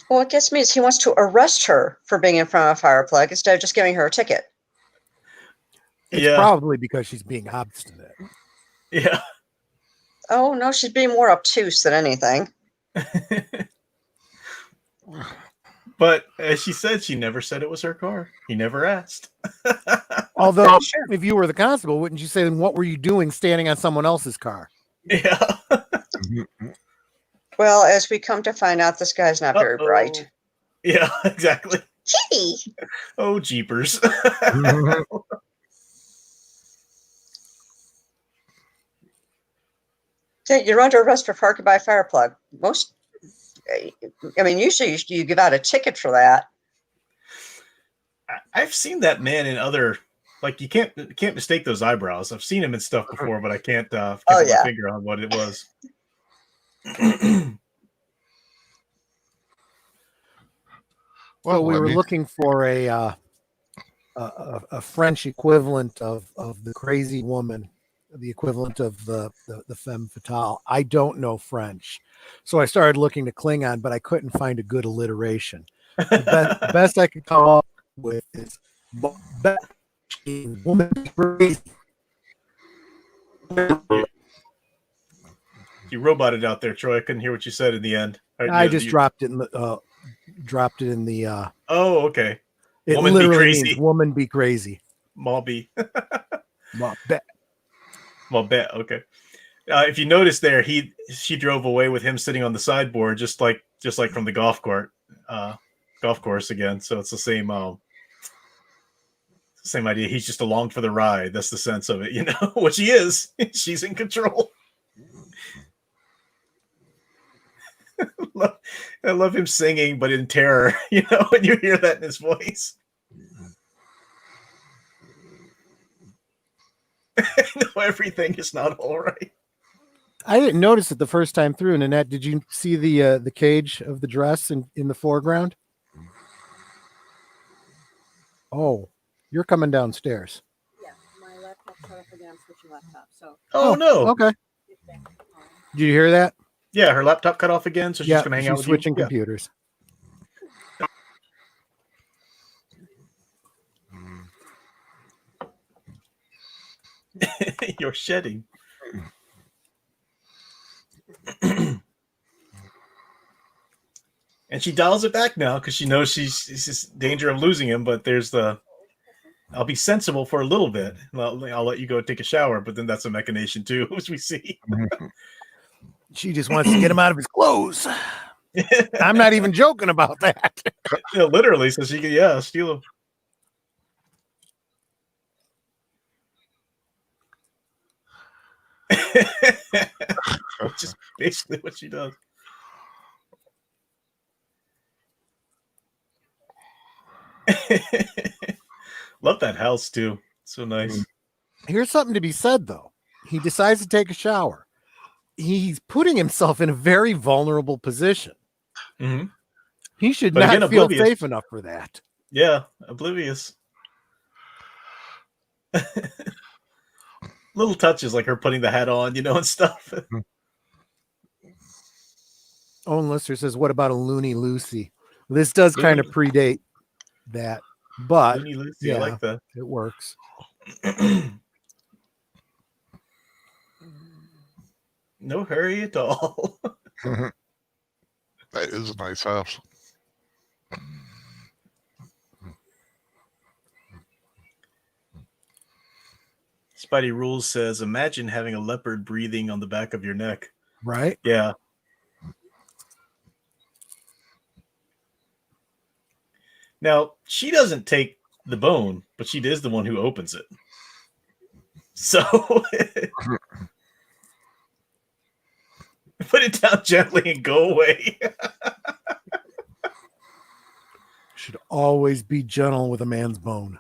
Well, what gets me is he wants to arrest her for being in front of a fire plug instead of just giving her a ticket. It's probably because she's being obstinate. Yeah. Oh, no, she's being more obtuse than anything. But as she said, she never said it was her car. He never asked. Although, if you were the constable, wouldn't you say, then what were you doing standing on someone else's car? Yeah. Well, as we come to find out, this guy's not very bright. Yeah, exactly. Gee. Oh, jeepers. You're under arrest for parking by a fire plug. Usually you give out a ticket for that. I've seen that man in other, like, you can't mistake those eyebrows. I've seen him in stuff before, but I can't put my finger on what it was. Well, we were looking for a French equivalent of the crazy woman, the equivalent of the femme fatale. I don't know French, so I started looking to Klingon, but I couldn't find a good alliteration. The best I could come up with is woman crazy. You roboted out there, Troy. I couldn't hear what you said in the end. I just dropped it in the. Oh, okay. It Woman literally be crazy. means woman be crazy. Malby. Bet. Well, bet. Okay. If you notice there, she drove away with him sitting on the sideboard, just like from the golf course again. So it's the same idea. He's just along for the ride. That's the sense of it, you know. What she is, she's in control. I love him singing, but in terror, you know, when you hear that in his voice. I know everything is not all right. I didn't notice it the first time through. Nanette, did you see the cage of the dress in the foreground? Oh, you're coming downstairs. Yeah, my laptop cut off again. I'm switching laptop. So. Oh no. Okay. Did you hear that? Yeah, her laptop cut off again, so she's going to hang out with switching you. computers. Yeah. You're shedding. And she dials it back now because she knows she's in danger of losing him. But there's I'll be sensible for a little bit. I'll let you go take a shower, but then that's a machination too, as we see. She just wants to get him out of his clothes. I'm not even joking about that. Yeah, literally, so she can steal him. Which is basically what she does. Love that house too. So nice. Here's something to be said, though. He decides to take a shower. He's putting himself in a very vulnerable position. Mm-hmm. He should But not again, feel oblivious. safe enough for that. Yeah, oblivious. Little touches like her putting the hat on, and stuff. Owen Lister says, what about a Looney Lucy? This does kind of predate that, but Looney Lucy, yeah, I like that. it works. No hurry at all. That is a nice house. Spidey Rules says, imagine having a leopard breathing on the back of your neck. Right? Yeah. Now, she doesn't take the bone, but she is the one who opens it. So put it down gently and go away. Should always be gentle with a man's bone.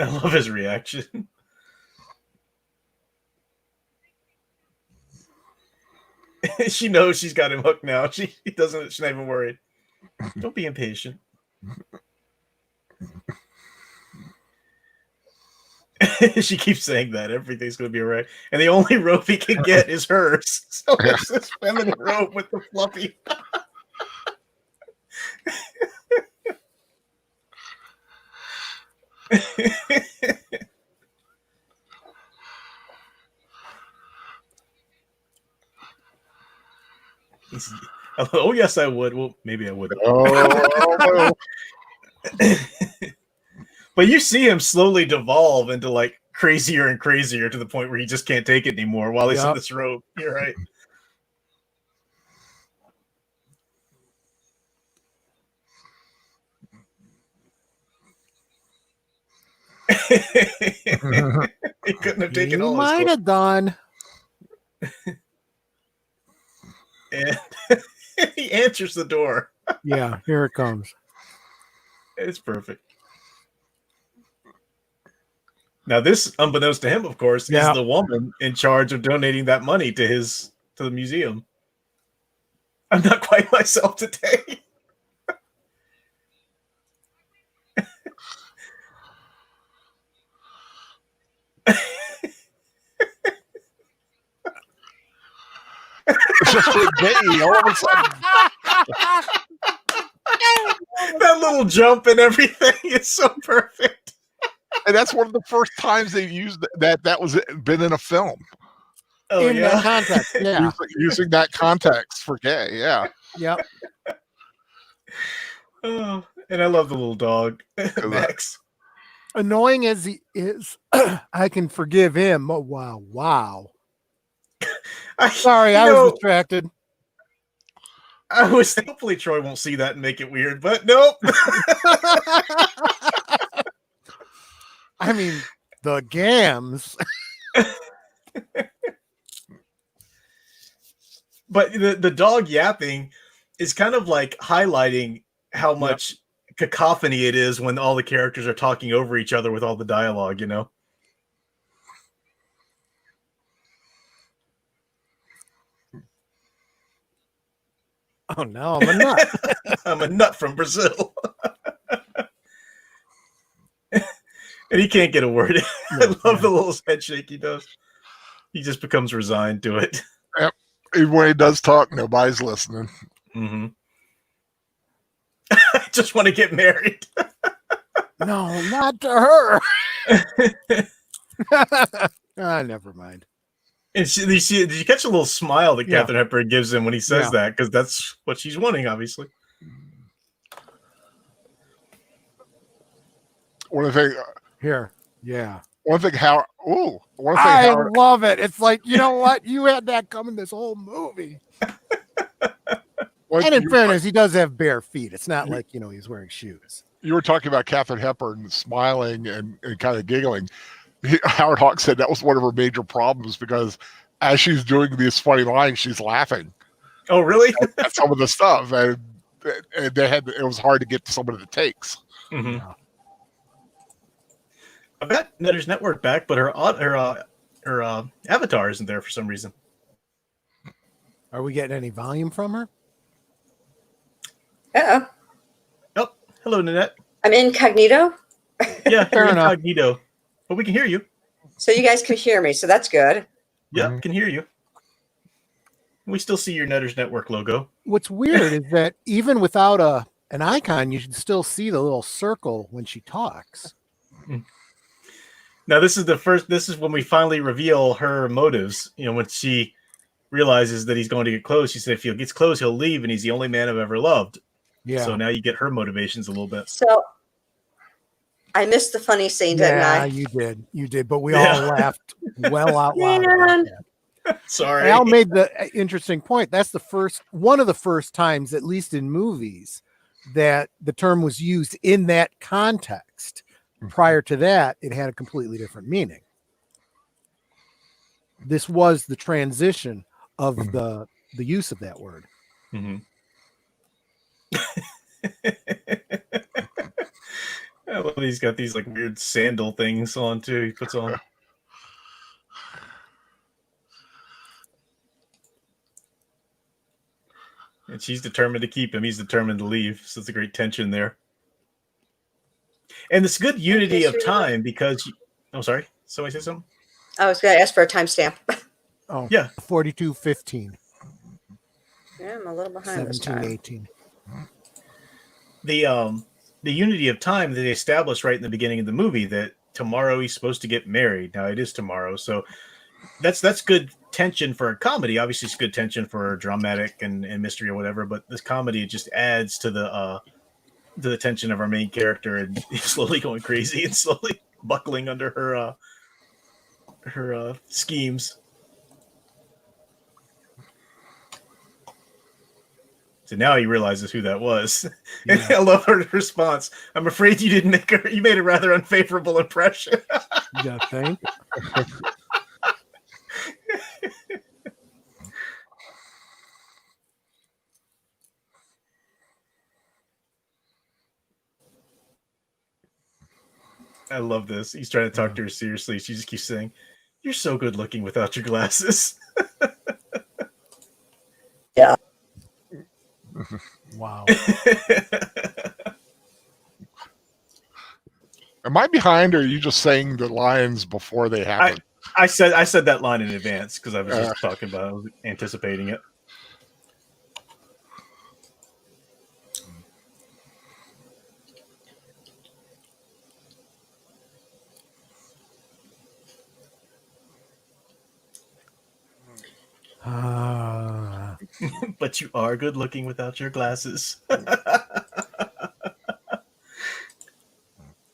I love his reaction. She knows she's got him hooked now. She's not even worried. Don't be impatient. She keeps saying that everything's going to be all right. And the only rope he can get is hers. So it's this feminine rope with the fluffy. Oh, yes, I would. Well, maybe I wouldn't. Oh, But you see him slowly devolve into like crazier and crazier to the point where he just can't take it anymore while he's in this rope. You're right. He couldn't have taken all You might have done. And he answers the door. Yeah, here it comes. It's perfect. Now, this, unbeknownst to him, of course, is the woman in charge of donating that money to the museum. I'm not quite myself today. it's just so gay all of a sudden. That little jump and everything is so perfect. And that's one of the first times they used that was been in a film. Oh, in that context, yeah. Using that context for gay, yeah. Yep. Oh, and I love the little dog, Max. Annoying as he is, I can forgive him. Oh, wow. Sorry, I was distracted. I was hopefully Troy won't see that and make it weird, but nope. I mean, the gams. But the dog yapping is kind of like highlighting how much cacophony it is when all the characters are talking over each other with all the dialogue, Oh, no, I'm a nut. I'm a nut from Brazil. And he can't get a word in. I love the little head shake he does. He just becomes resigned to it. Yep. Even when he does talk, nobody's listening. Mm-hmm. I just want to get married. No, not to her. Never mind. And did you catch a little smile that Katherine Hepburn gives him when he says that? Because that's what she's wanting, obviously. One thing here, yeah. One thing, I love it. It's like, you know what? You had that coming this whole movie. And in fairness, he does have bare feet. It's not like, he's wearing shoes. You were talking about Katherine Hepburn smiling and kind of giggling. Howard Hawks said that was one of her major problems because as she's doing these funny lines, she's laughing. Oh, really? at some of the stuff, and it was hard to get to some of the takes. Mm-hmm. Yeah. I've got Netter's Network back, but her avatar isn't there for some reason. Are we getting any volume from her? Uh-oh. Oh, hello, Nanette. I'm incognito, Yeah, Fair you're enough. incognito, but we can hear you. so you guys can hear me. So that's good. Yep, Mhm. can hear you. We still see your Netter's Network logo. What's weird is that even without an icon, you should still see the little circle when she talks. Now, this is when we finally reveal her motives. You know, when she realizes that he's going to get close, she said if he gets close, he'll leave, and he's the only man I've ever loved. Yeah. So now you get her motivations a little bit. So I missed the funny scene, didn't Yeah, I? you did, but we Yeah. all laughed well out loud. about Man. that. Sorry. Al made the interesting point. That's one of the first times, at least in movies, that the term was used in that context. Prior to that, it had a completely different meaning. This was the transition of the use of that word. Mhm. I love he's got these like weird sandal things on too. He puts on. And she's determined to keep him. He's determined to leave. So it's a great tension there. And this good unity of time because oh, sorry. Somebody say something? I was going to ask for a timestamp. Oh, Yeah. 42:15, Yeah, I'm a little behind this time. 17:18. The unity of time that they established right in the beginning of the movie that tomorrow he's supposed to get married. Now it is tomorrow, so that's good tension for a comedy. Obviously, it's good tension for dramatic and mystery or whatever. But this comedy just adds to the tension of our main character and slowly going crazy and slowly buckling under her schemes. So now he realizes who that was. And Yeah. I love her response. I'm afraid you didn't make her. You made a rather unfavorable impression. You gotta think. I love this. He's trying to talk to her seriously. She just keeps saying, "You're so good looking without your glasses." Yeah. Wow. Am I behind, or are you just saying the lines before they happen? I said that line in advance because I was just talking about it. I was anticipating it. But you are good looking without your glasses.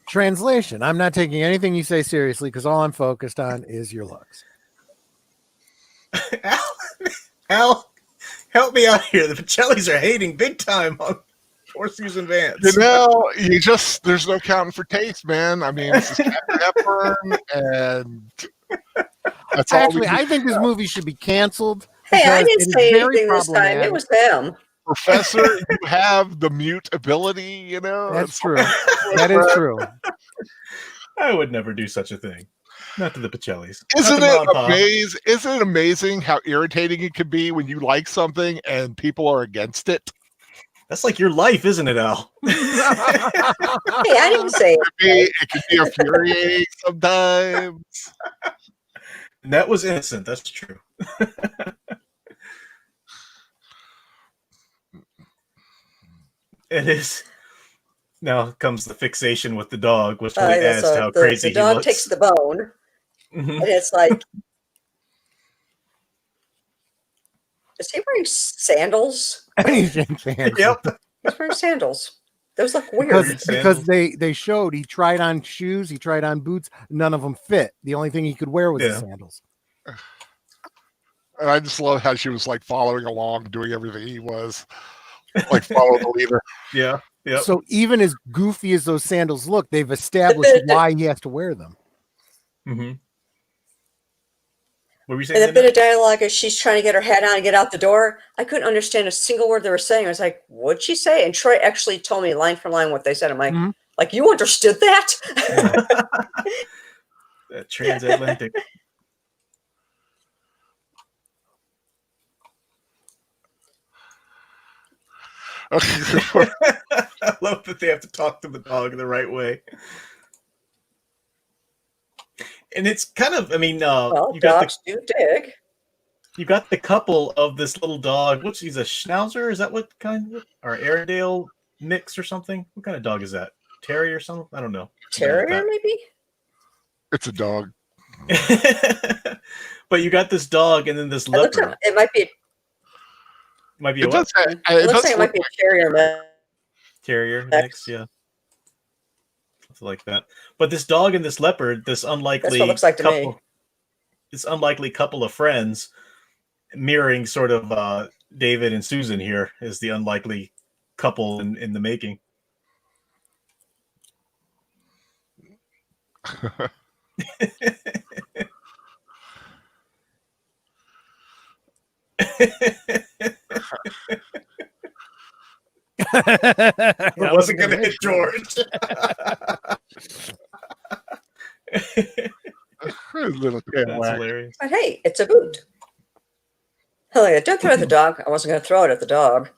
Translation. I'm not taking anything you say seriously because all I'm focused on is your looks. Al, help me out here. The Pacellis are hating big time on poor Susan Vance. You know, there's no counting for taste, man. I mean, this is Katherine Hepburn, and that's all. Actually, I think this movie should be canceled. Hey, I because didn't it is say very anything this time. problematic. It was them. Professor, you have the mute ability, you know? That's true. That is true. I would never do such a thing. Not to the Pacellis. Isn't Not to it Mom, Pa. amazing? Isn't it amazing how irritating it can be when you like something and people are against it? That's like your life, isn't it, Al? Hey, I didn't say it. It can be infuriating sometimes. And that was innocent. That's true. It is. Now comes the fixation with the dog, which really adds to how crazy the dog he looks. takes the bone, Mhm. and it's like, is he wearing sandals? Yep. He's wearing sandals. Those look weird. Because they showed he tried on shoes, he tried on boots, none of them fit. The only thing he could wear was the sandals. And I just love how she was like following along, doing everything he was, like follow the leader. Yeah. Yep. So even as goofy as those sandals look, they've established why he has to wear them. Mm-hmm. What were you And saying? the bit of dialogue as she's trying to get her head on and get out the door, I couldn't understand a single word they were saying. I was like, what'd she say? And Troy actually told me line for line what they said. I'm like, Mhm. like you understood that? Yeah. That transatlantic. I love that they have to talk to the dog the right way. And it's kind of, I mean, Well, you got dogs do dig. the couple of this little dog. What's he's a Schnauzer? Is that what kind? Or Airedale mix or something? What kind of dog is that? Terry or something? I don't know. Terrier, maybe? It's a dog. But you got this dog and then this It looks leopard. like it might be. It might be a It does. what? It looks like it might be a terrier mix. Terrier mix, yeah. Something like that. But this dog and this leopard, this unlikely That's what it looks like to couple, me. this unlikely couple of friends, mirroring sort of David and Susan here is the unlikely couple in the making. I wasn't going to hit George. Little That's whack. hilarious. But hey, it's a boot. Hell yeah, don't throw it at the dog. I wasn't going to throw it at the dog.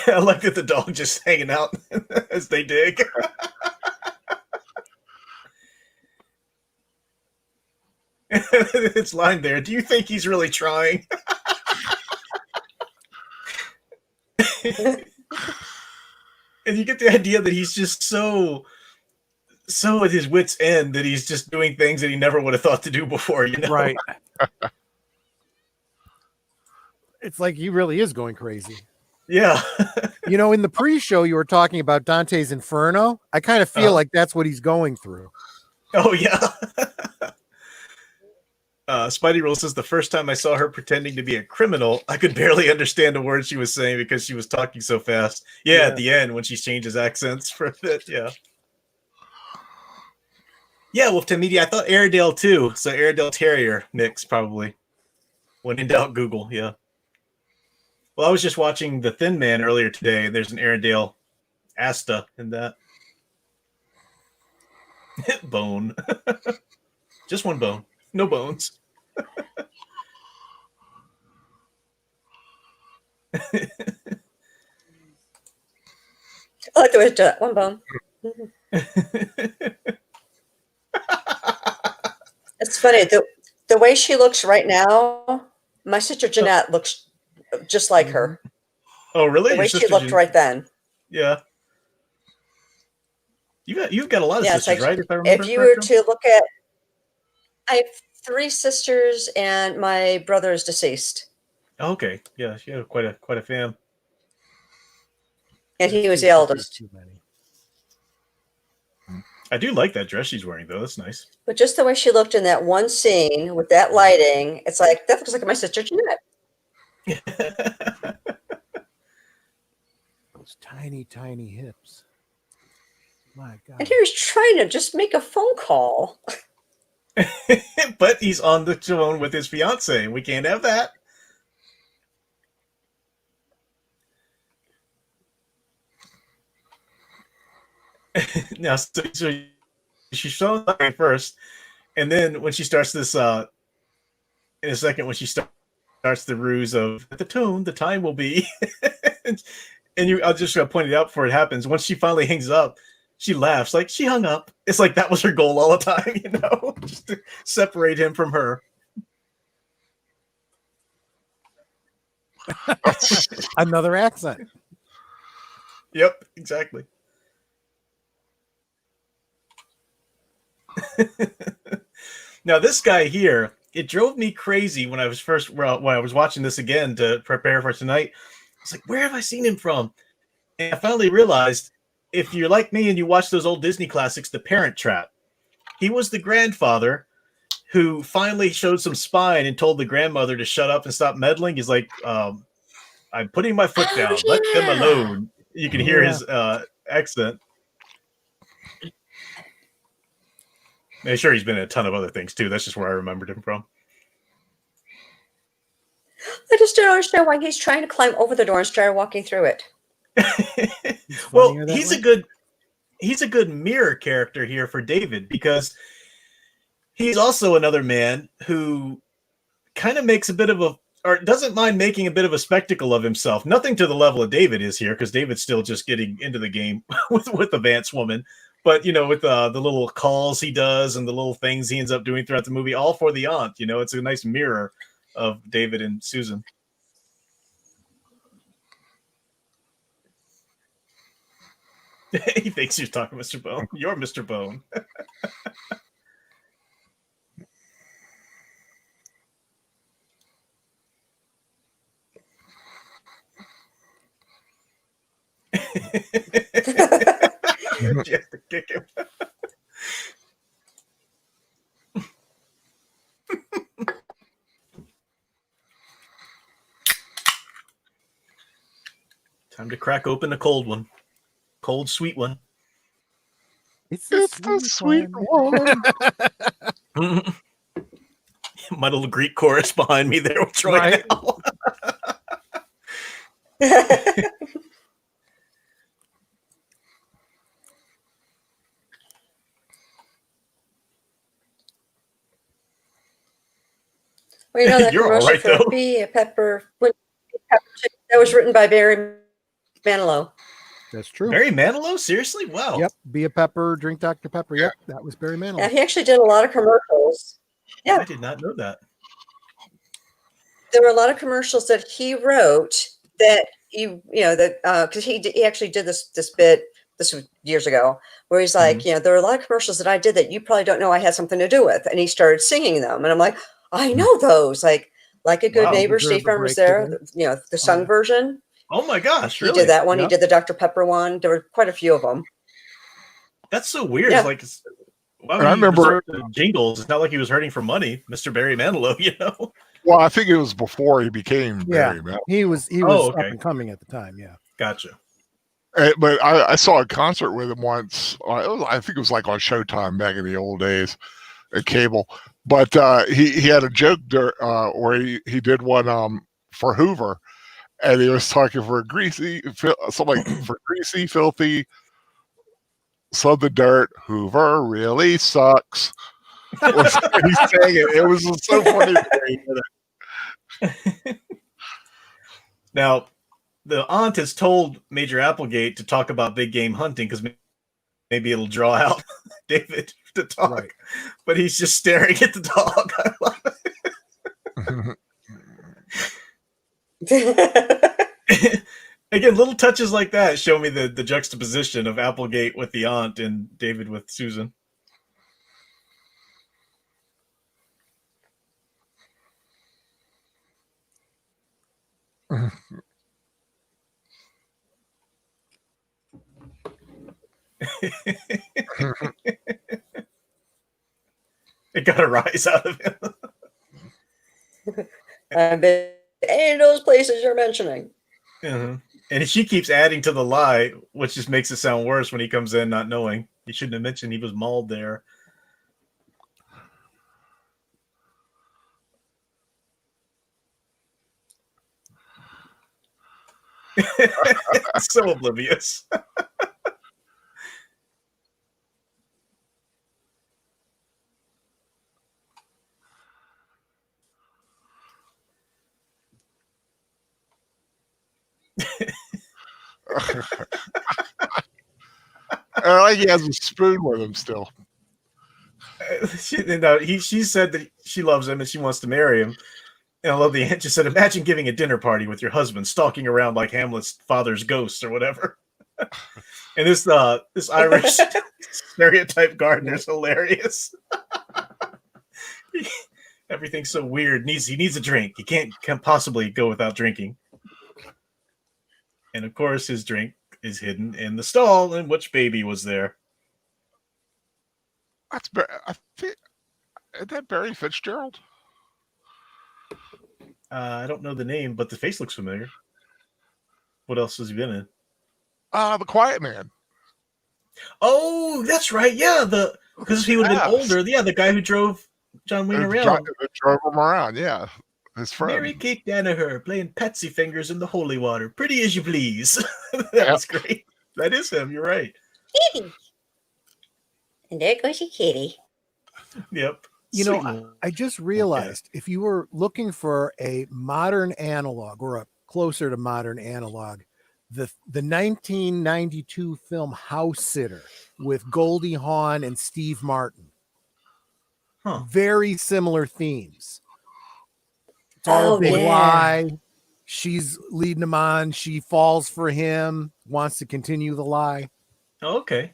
I like that the dog just hanging out as they dig. It's lined there. Do you think he's really trying? And you get the idea that he's just so at his wit's end that he's just doing things that he never would have thought to do before, you know? Right. It's like he really is going crazy. Yeah. You know, in the pre-show, you were talking about Dante's Inferno. I kind of feel like that's what he's going through. Oh, yeah. Spidey Rule says the first time I saw her pretending to be a criminal, I could barely understand a word she was saying because she was talking so fast. Yeah, at the end when she changes accents for a bit. Yeah. Yeah, Wolf Time Media. I thought Airedale too. So Airedale Terrier mix probably. When in doubt, Google. Yeah. Well, I was just watching The Thin Man earlier today. There's an Airedale Asta in that. Bone. Just one bone. No bones. I like the way to do that. One bone. It's funny. The way she looks right now, my sister Jeanette looks just like her. Oh, really? The way she looked right then. Yeah. You've got a lot of sisters, like, right? If I remember if you were correctly? to look at, I have 3 sisters, and my brother is deceased, Oh, okay. Yeah, she had quite a fam. and he was the eldest. Too many. I do like that dress she's wearing, though. That's nice. But just the way she looked in that one scene with that lighting, it's like that looks like my sister Jeanette. Those tiny, tiny hips. My God. And here he's trying to just make a phone call. But he's on the phone with his fiance. We can't have that. Now, so she's showing up first, and then when she starts this, in a second, when she starts the ruse of the tone, the time will be, and I'll just point it out before it happens. Once she finally hangs up, she laughs like she hung up. It's like that was her goal all the time, you know, just to separate him from her. Another accent. Yep, exactly. Now this guy here, it drove me crazy when I was watching this again to prepare for tonight. I was like, where have I seen him from? And I finally realized, if you're like me and you watch those old Disney classics, The Parent Trap, he was the grandfather who finally showed some spine and told the grandmother to shut up and stop meddling. He's like, I'm putting my foot down. Let them alone. You can hear his accent. I'm sure he's been in a ton of other things too. That's just where I remembered him from. I just don't understand why he's trying to climb over the door and start walking through it. Well, funnier that he's way. a good mirror character here for David, because he's also another man who kind of makes a bit of a, or doesn't mind making a bit of a spectacle of himself. Nothing to the level of David is here, because David's still just getting into the game with the Vance woman. But, you know, with the little calls he does and the little things he ends up doing throughout the movie, all for the aunt. You know, it's a nice mirror of David and Susan. He thinks you're talking Mr. Bone. You're Mr. Bone. You have to kick him. Time to crack open a cold one. Cold, sweet one. It's the sweet one. My little Greek chorus behind me there with Troy Right. now. Well, you know that You're all commercial right, for though. Be a Pepper, that was written by Barry Manilow. That's true. Barry Manilow? Seriously? Wow. Yep. Be a Pepper, drink Dr. Pepper. Yep. That was Barry Manilow. Yeah, he actually did a lot of commercials. Yeah. I did not know that. There were a lot of commercials that he wrote that because he actually did this bit. This was years ago, where he's like, there are a lot of commercials that I did that you probably don't know I had something to do with, and he started singing them, and I'm like, I know those, like a good Wow. neighbor. Deserve State a Farm was break there. today. The sung version. Oh my gosh, He really? did that one. Yep. He did the Dr. Pepper one. There were quite a few of them. That's so weird. Yeah. It's like, why would I he remember- resort to jingles? It's not like he was hurting for money, Mr. Barry Manilow, you know? Well, I think it was before he became Yeah. Barry Manilow. He was Oh, up okay. and coming at the time. Yeah. Gotcha. But I saw a concert with him once. I think it was like on Showtime back in the old days at cable. But he had a joke there, where he did one for Hoover, and he was talking for something like for greasy, filthy, so the dirt. Hoover really sucks. And he's saying it. It was so funny. Now, the aunt has told Major Applegate to talk about big game hunting because maybe it'll draw out David to talk. Right. But he's just staring at the dog. I love it. Again, little touches like that show me the juxtaposition of Applegate with the aunt and David with Susan. It got a rise out of him. I've been any of those places you're mentioning. Uh-huh. And she keeps adding to the lie, which just makes it sound worse when he comes in not knowing. He shouldn't have mentioned he was mauled there. So oblivious. I like he has a spoon with him still. She said that she loves him and she wants to marry him. And I love the aunt just said, imagine giving a dinner party with your husband stalking around like Hamlet's father's ghost or whatever. And this Irish stereotype gardener's hilarious. Everything's so weird. He needs a drink. He can't possibly go without drinking. And of course, his drink is hidden in the stall in which baby was there. That's I think, is that Barry Fitzgerald? I don't know the name, but the face looks familiar. What else has he been in? The Quiet Man. Oh, that's right. Yeah, Because he would have been Yes. older. Yeah, the guy who drove John Wayne around. Drove him around, yeah. His friend. Mary Kate Danaher playing Patsy Fingers in the holy water. Pretty as you please. That Yep. was great. That is him. You're right. Kitty. And there goes your kitty. Yep. You Sweet know, little- I just realized if you were looking for a modern analog or a closer to modern analog, the 1992 film House Sitter with Goldie Hawn and Steve Martin. Huh. Very similar themes. It's all Oh, a big yeah. lie. She's leading him on. She falls for him, wants to continue the lie. Oh, okay.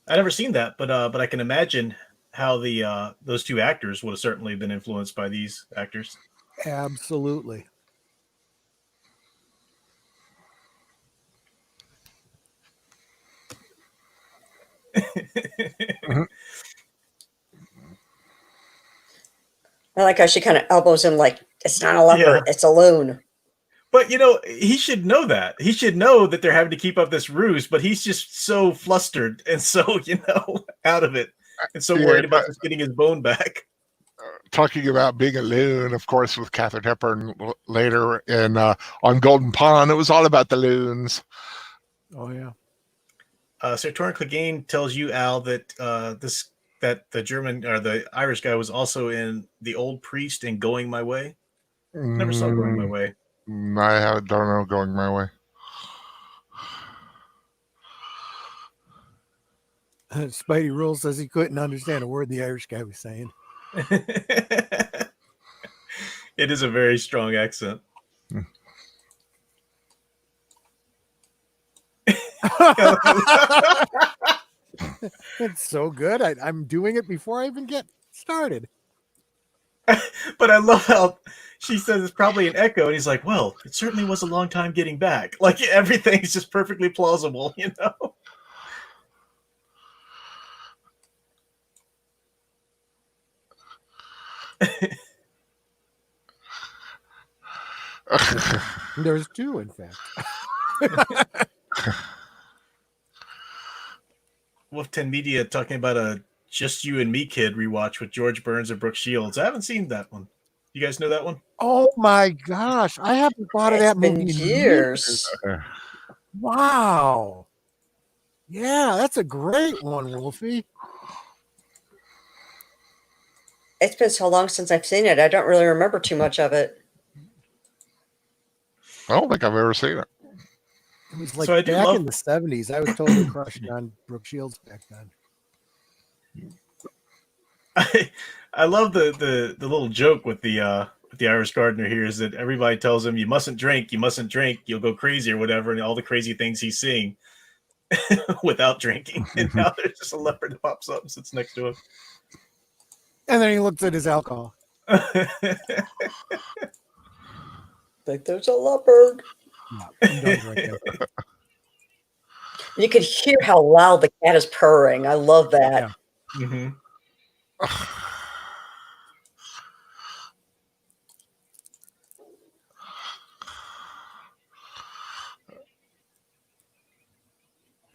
I never seen that, but I can imagine how the those two actors would have certainly been influenced by these actors. Absolutely. I like how she kind of elbows him like, it's not a leopard, it's a loon. But you know, he should know that. He should know that they're having to keep up this ruse, but he's just so flustered and so, out of it. And so worried about just getting his bone back. Talking about being a loon, of course, with Katherine Hepburn later in on Golden Pond, it was all about the loons. Oh yeah. Sir Torrin Clegane tells you, Al, that that the German or the Irish guy was also in The Old Priest and Going My Way. Never saw Going My Way. I don't know Going My Way. Spidey Rules says he couldn't understand a word the Irish guy was saying. It is a very strong accent. It's so good. I'm doing it before I even get started. But I love how she says it's probably an echo, and he's like, well, it certainly was a long time getting back. Like everything's just perfectly plausible, There's two, in fact. Wolf 10 Media talking about a Just You and Me Kid rewatch with George Burns and Brooke Shields. I haven't seen that one. You guys know that one? Oh my gosh. I haven't thought of that movie in years. Wow. Yeah, that's a great one, Wolfie. It's been so long since I've seen it. I don't really remember too much of it. I don't think I've ever seen it. It was like So I do back love- in the 70s. I was totally crushed on Brooke Shields back then. I love the little joke with the Irish gardener here is that everybody tells him you mustn't drink, you'll go crazy or whatever, and all the crazy things he's seeing without drinking. And now there's just a leopard that pops up and sits next to him. And then he looks at his alcohol. Like there's a leopard. No, don't drink it. You could hear how loud the cat is purring. I love that. Yeah. Mm-hmm.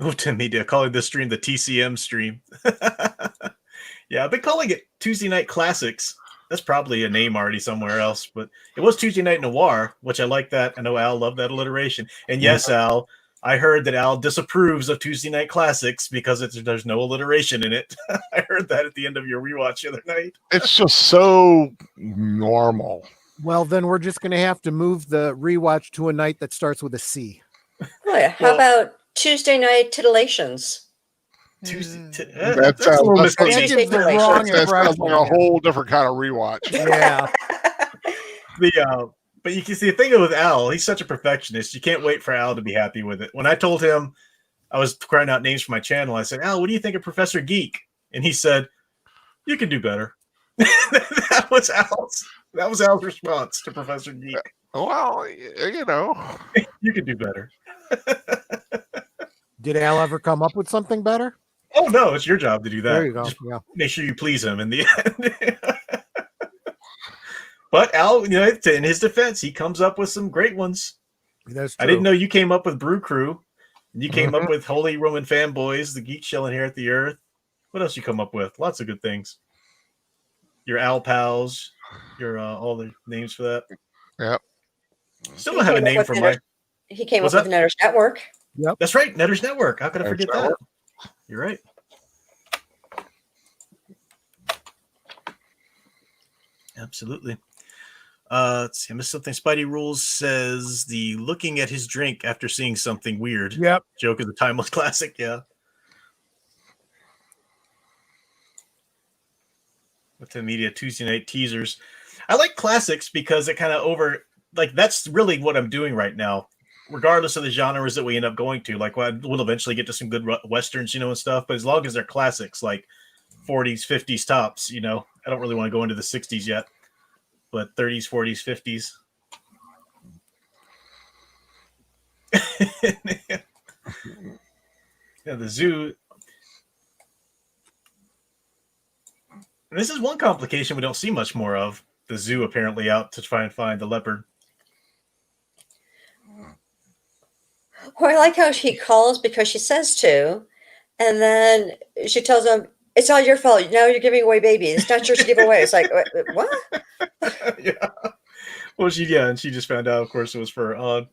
Oh, Tim Media calling this stream the TCM stream. Yeah, I've been calling it Tuesday Night Classics. That's probably a name already somewhere else, but it was Tuesday Night Noir, which I like that. I know Al loved that alliteration. And yes, Al, I heard that Al disapproves of Tuesday Night Classics because there's no alliteration in it. I heard that at the end of your rewatch the other night. It's just so normal. Well, then we're just going to have to move the rewatch to a night that starts with a C. Oh, yeah. How about Tuesday night titillations? Tuesday. That's a little That misleading. gives the wrong That sounds impression. like a whole different kind of rewatch. Yeah. But you can see the thing with Al, he's such a perfectionist. You can't wait for Al to be happy with it. When I told him I was crying out names for my channel, I said, Al, what do you think of Professor Geek? And he said, you can do better. That was Al's response to Professor Geek. Well, you know. You can do better. Did Al ever come up with something better? Oh no, it's your job to do that. There you go. Just Yeah. make sure you please him in the end. But Al, in his defense, he comes up with some great ones. That's true. I didn't know you came up with Brew Crew. And you came up with Holy Roman Fanboys, the Geek Shell in Here at the Earth. What else you come up with? Lots of good things. Your Al pals, your all the names for that. Yep. Still don't have a name for my. He came What's up with Netter's Network. Yep. That's right, Netter's Network. How could I Netter's forget Network. that? You're right. Absolutely. Let's see. I missed something. Spidey Rules says the looking at his drink after seeing something weird. Yep. Joke is a timeless classic. Yeah. With the media Tuesday night teasers. I like classics because it kind of that's really what I'm doing right now. Regardless of the genres that we end up going to, like we'll eventually get to some good westerns, and stuff. But as long as they're classics, like 40s, 50s tops, I don't really want to go into the 60s yet. But 30s, 40s, 50s. Yeah, the zoo. And this is one complication we don't see much more of. The zoo apparently out to try and find the leopard. Well, I like how she calls because she says to, and then she tells him, "It's all your fault. Now you're giving away babies. It's not yours to give away." It's like, what? Yeah. Well, and she just found out, of course, it was for Odd.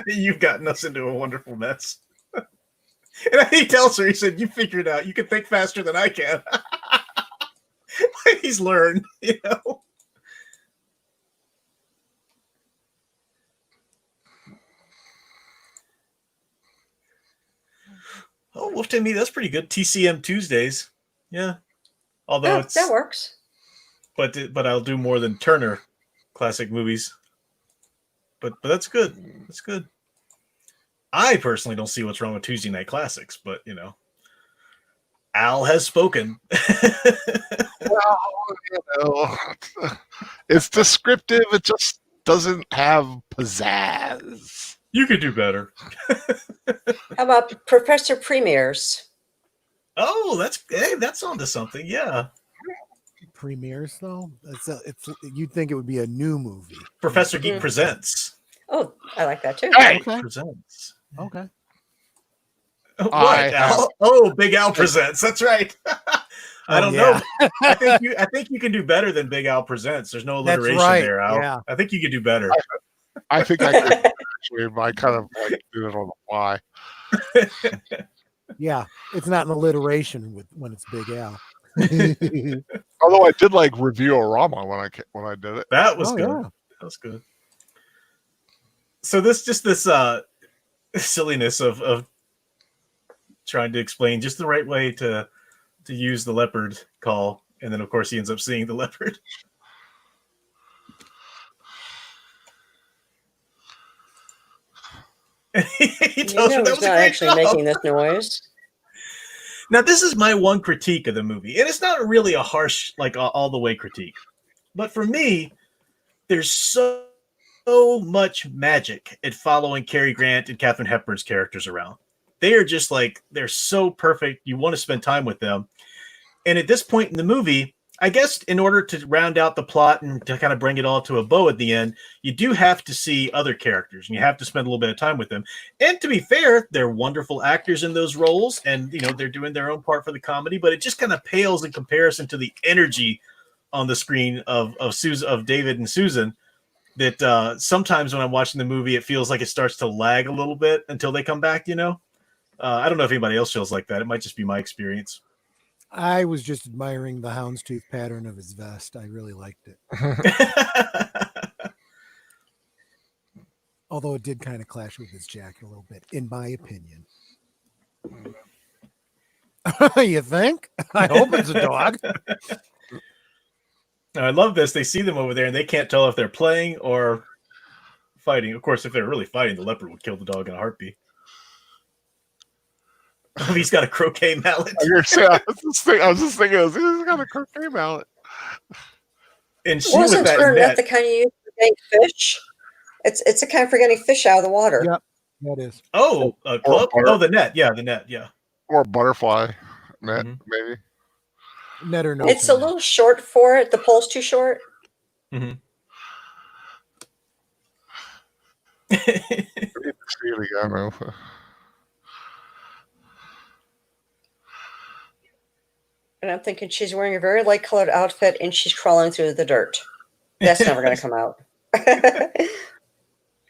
You've gotten us into a wonderful mess. And he tells her, he said, "You figured it out. You can think faster than I can." He's learned, Oh, Wolf to me, that's pretty good. TCM Tuesdays. Yeah. Although that works. But I'll do more than Turner classic movies. But that's good. That's good. I personally don't see what's wrong with Tuesday night classics, but Al has spoken. Well, it's descriptive. It just doesn't have pizzazz. You could do better. How about Professor Premiers? Oh, that's onto something. Yeah. Premieres though, you'd think it would be a new movie. Professor Geek Presents. Oh, I like that too. Hey! Okay. Presents. Okay. What, Al? Oh, Big Al Presents. That's right. I don't know. I think you can do better than Big Al Presents. There's no alliteration there, Al. Yeah. I think you could do better. I think I could actually. I kind of do it on the fly. Yeah, it's not an alliteration when it's Big Al. Although I did like Review-O-Rama when I did it. That was good. Yeah. That was good. So this silliness of trying to explain just the right way to use the leopard call, and then of course he ends up seeing the leopard. He tells her that was not actually making this noise. Now, this is my one critique of the movie, and it's not really a harsh, all the way critique. But for me, there's so much magic at following Cary Grant and Katherine Hepburn's characters around. They are just they're so perfect. You want to spend time with them. And at this point in the movie, I guess in order to round out the plot and to kind of bring it all to a bow at the end, you do have to see other characters and you have to spend a little bit of time with them. And to be fair, they're wonderful actors in those roles, and they're doing their own part for the comedy, but it just kind of pales in comparison to the energy on the screen of David and Susan. That sometimes when I'm watching the movie, it feels like it starts to lag a little bit until they come back. I don't know if anybody else feels like that. It might just be my experience. I was just admiring the houndstooth pattern of his vest. I really liked it. Although it did kind of clash with his jacket a little bit, in my opinion. You think? I hope it's a dog. Now, I love this. They see them over there and they can't tell if they're playing or fighting. Of course, if they're really fighting, the leopard would kill the dog in a heartbeat. Oh, he's got a croquet mallet. I was just thinking, he's got a croquet mallet. And she Wasn't with that turn net. that the kind you use for getting fish? It's a kind for getting fish out of the water. Yep, that is. Oh, a club? Oh, the net. Yeah, the net. Yeah. Or butterfly net, Mhm. maybe. Net or no. It's a little short for it. The pole's too short. Mhm. I need to see it again. Though. And I'm thinking she's wearing a very light colored outfit and she's crawling through the dirt. That's never going to come out.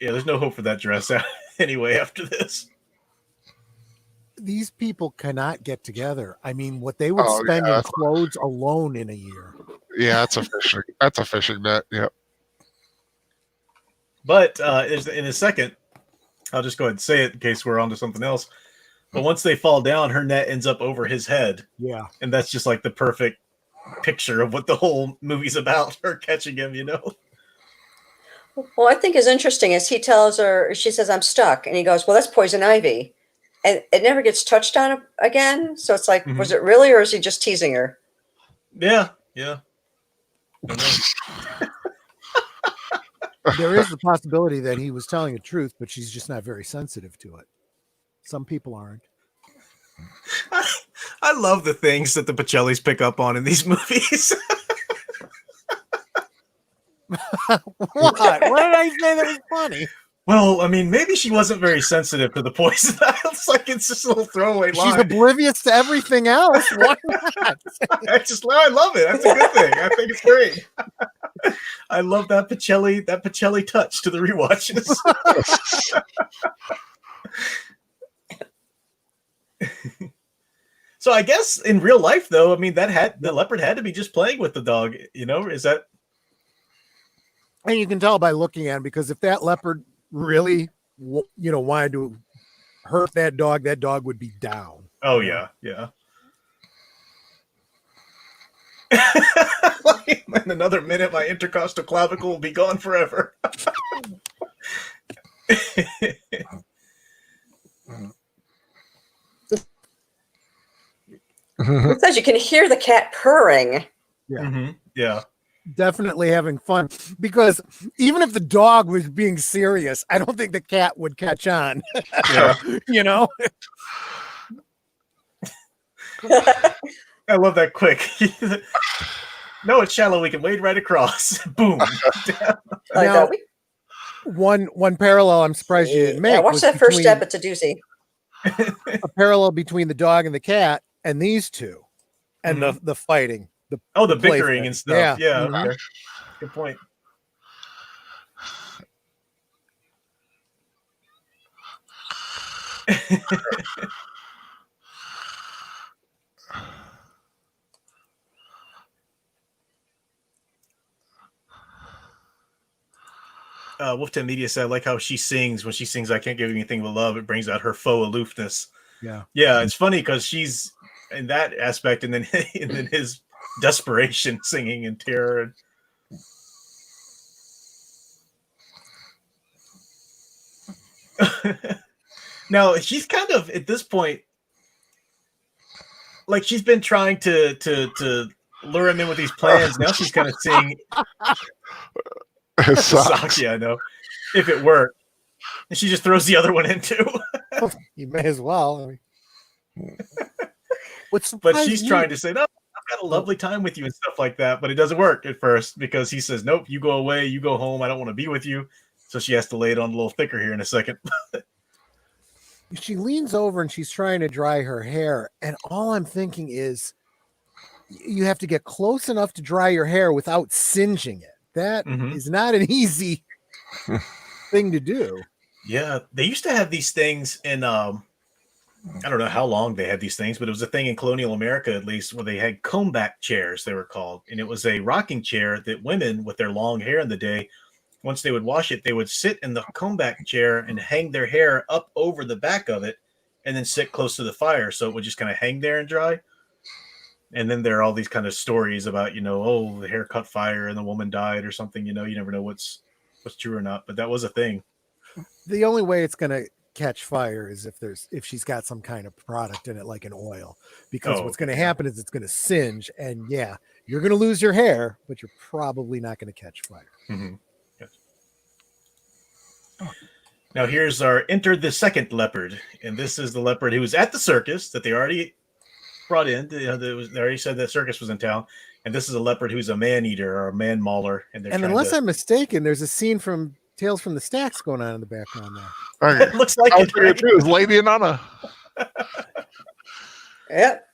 Yeah, there's no hope for that dress anyway after this. These people cannot get together. I mean, what they would spend in clothes alone in a year. Yeah, that's a fishing net. Yep. But in a second, I'll just go ahead and say it in case we're on to something else. But once they fall down, her net ends up over his head. Yeah. And that's just like the perfect picture of what the whole movie's about, her catching him, you know? Well, I think is interesting is he tells her, she says, I'm stuck. And he goes, well, that's poison ivy. And it never gets touched on again. So it's like, was it really, or is he just teasing her? Yeah. There is the possibility that he was telling the truth, but she's just not very sensitive to it. Some people aren't. I love the things that the Pacellis pick up on in these movies. What? What did I say that was funny? Well, I mean, maybe she wasn't very sensitive to the poison. It's like it's just a little throwaway line. She's oblivious to everything else. Why not? I love it. That's a good thing. I think it's great. I love that Pacelli touch to the rewatches. So I guess in real life, though, I mean, the leopard had to be just playing with the dog. You know, is that? And you can tell by looking at him, because if that leopard really, wanted to hurt that dog would be down. Oh yeah. In another minute, my intercostal clavicle will be gone forever. It says you can hear the cat purring. Yeah. Mm-hmm. Yeah. Definitely having fun, because even if the dog was being serious, I don't think the cat would catch on. Yeah. I love that quick. No, it's shallow. We can wade right across. Boom. Now, one parallel I'm surprised you didn't make. Yeah, watch that first step. It's a doozy. A parallel between the dog and the cat and these two, and the fighting. The bickering and stuff. Yeah. Mm-hmm. Okay. Good point. Wolfton Media said, I like how she sings. When she sings I Can't Give You Anything But Love, it brings out her faux aloofness. Yeah. It's funny because she's in that aspect, and then his desperation singing in terror. Now she's kind of at this point, like she's been trying to lure him in with these plans. Now she's kind of seeing it sucks. Yeah, I know. If it worked, and she just throws the other one in too. You may as well. But she's trying to say, no, I've got a lovely time with you and stuff like that. But it doesn't work at first because he says, nope, you go away, you go home. I don't want to be with you. So she has to lay it on a little thicker here in a second. She leans over and she's trying to dry her hair. And all I'm thinking is you have to get close enough to dry your hair without singeing it. That is not an easy thing to do. Yeah. They used to have these things in, I don't know how long they had these things, but it was a thing in colonial America, at least, where they had comb back chairs, they were called. And it was a rocking chair that women with their long hair in the day, once they would wash it, they would sit in the comb back chair and hang their hair up over the back of it and then sit close to the fire. So it would just kind of hang there and dry. And then there are all these kind of stories about, the hair caught fire and the woman died or something. You never know what's true or not, but that was a thing. The only way it's going to catch fire is if she's got some kind of product in it, like an oil, because what's going to happen is it's going to singe, and you're going to lose your hair, but you're probably not going to catch fire. Mm-hmm. Now here's our enter the second leopard, and this is the leopard who was at the circus that they already brought in. They already said that circus was in town, and this is a leopard who's a man eater or a man mauler, and And unless I'm mistaken, there's a scene from Tales from the Stacks going on in the background there. Okay. It looks like I was it, thinking right? too, is Lady and Anna. Yep.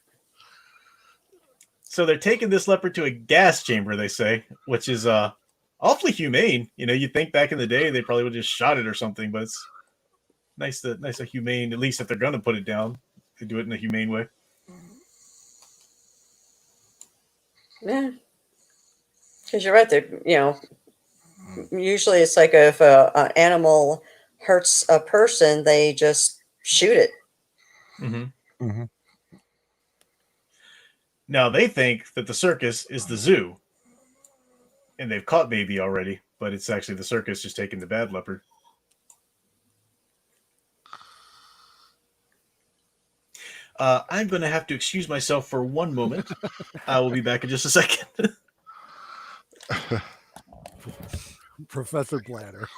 So they're taking this leopard to a gas chamber, they say, which is awfully humane. You know, you'd think back in the day they probably would have just shot it or something, but it's nice a humane, at least if they're going to put it down, they do it in a humane way. Yeah. Because you're right. Usually it's like if an animal hurts a person, they just shoot it. Mm-hmm. Mm-hmm. Now they think that the circus is the zoo, and they've caught baby already, but it's actually the circus just taking the bad leopard. I'm going to have to excuse myself for one moment. I will be back in just a second. Professor Bladder.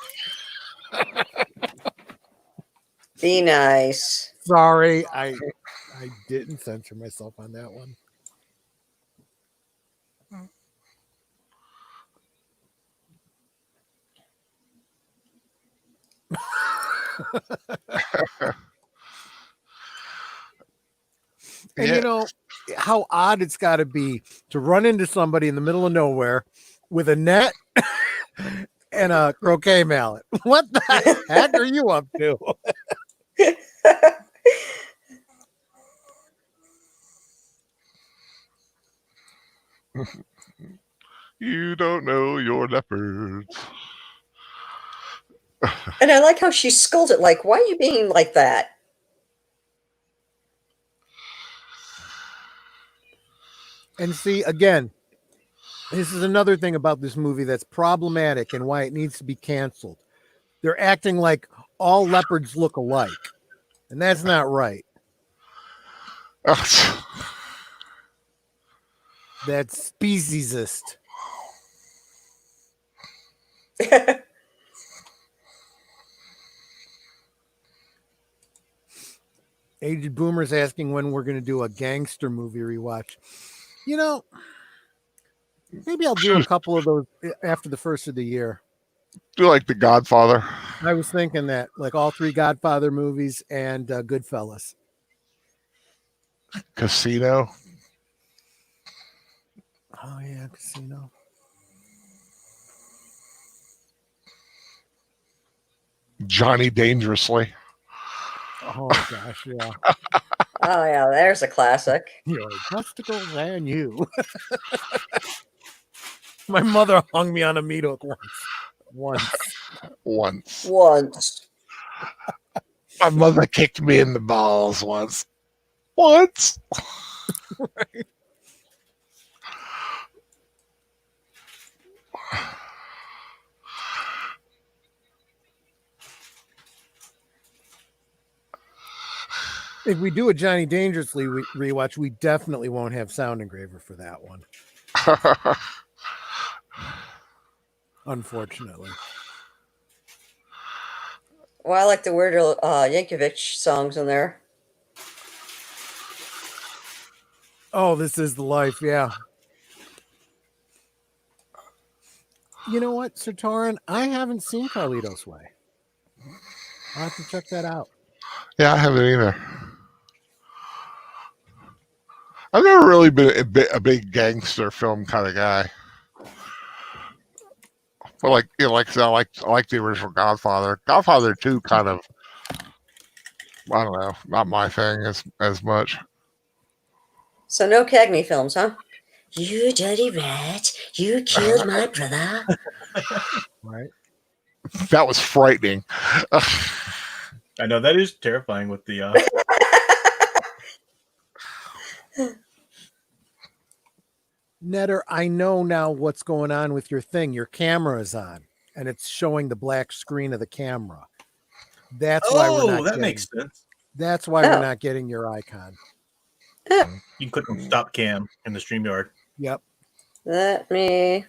Be nice. Sorry, I didn't censor myself on that one. And Yeah. you know how odd it's got to be to run into somebody in the middle of nowhere with a net and a croquet mallet. What the heck are you up to? You don't know your leopards. And I like how she scolded, like, why are you being like that? And see, again, this is another thing about this movie that's problematic and why it needs to be canceled. They're acting like all leopards look alike, and that's not right. That's speciesist. Aged Boomer's asking when we're going to do a gangster movie rewatch. You know, maybe I'll do a couple of those after the first of the year. Do like The Godfather. I was thinking that, like all three Godfather movies and Goodfellas. Casino. Oh, yeah, Casino. Johnny Dangerously. Oh, gosh, yeah. Oh, yeah, there's a classic. Your testicles and you. My mother hung me on a meat hook once. Once. My mother kicked me in the balls once. Once. Right. If we do a Johnny Dangerously rewatch, we definitely won't have sound engraver for that one. Unfortunately. Well, I like the weird Yankovic songs in there. Oh, This Is the Life, yeah. You know what, Sir Torrin? I haven't seen Carlito's Way. I'll have to check that out. Yeah, I haven't either. I've never really been a big gangster film kind of guy. But like I said, I like the original Godfather. Godfather 2 kind of, I don't know, not my thing as much. So no Cagney films, huh? You dirty rat! You killed my brother. Right. That was frightening. I know that is terrifying with the Netter, I know now what's going on with your thing. Your camera is on, and it's showing the black screen of the camera. That's why we're not. That makes sense. That's why we're not getting your icon. You can click on stop cam in the StreamYard. Yep. Let me.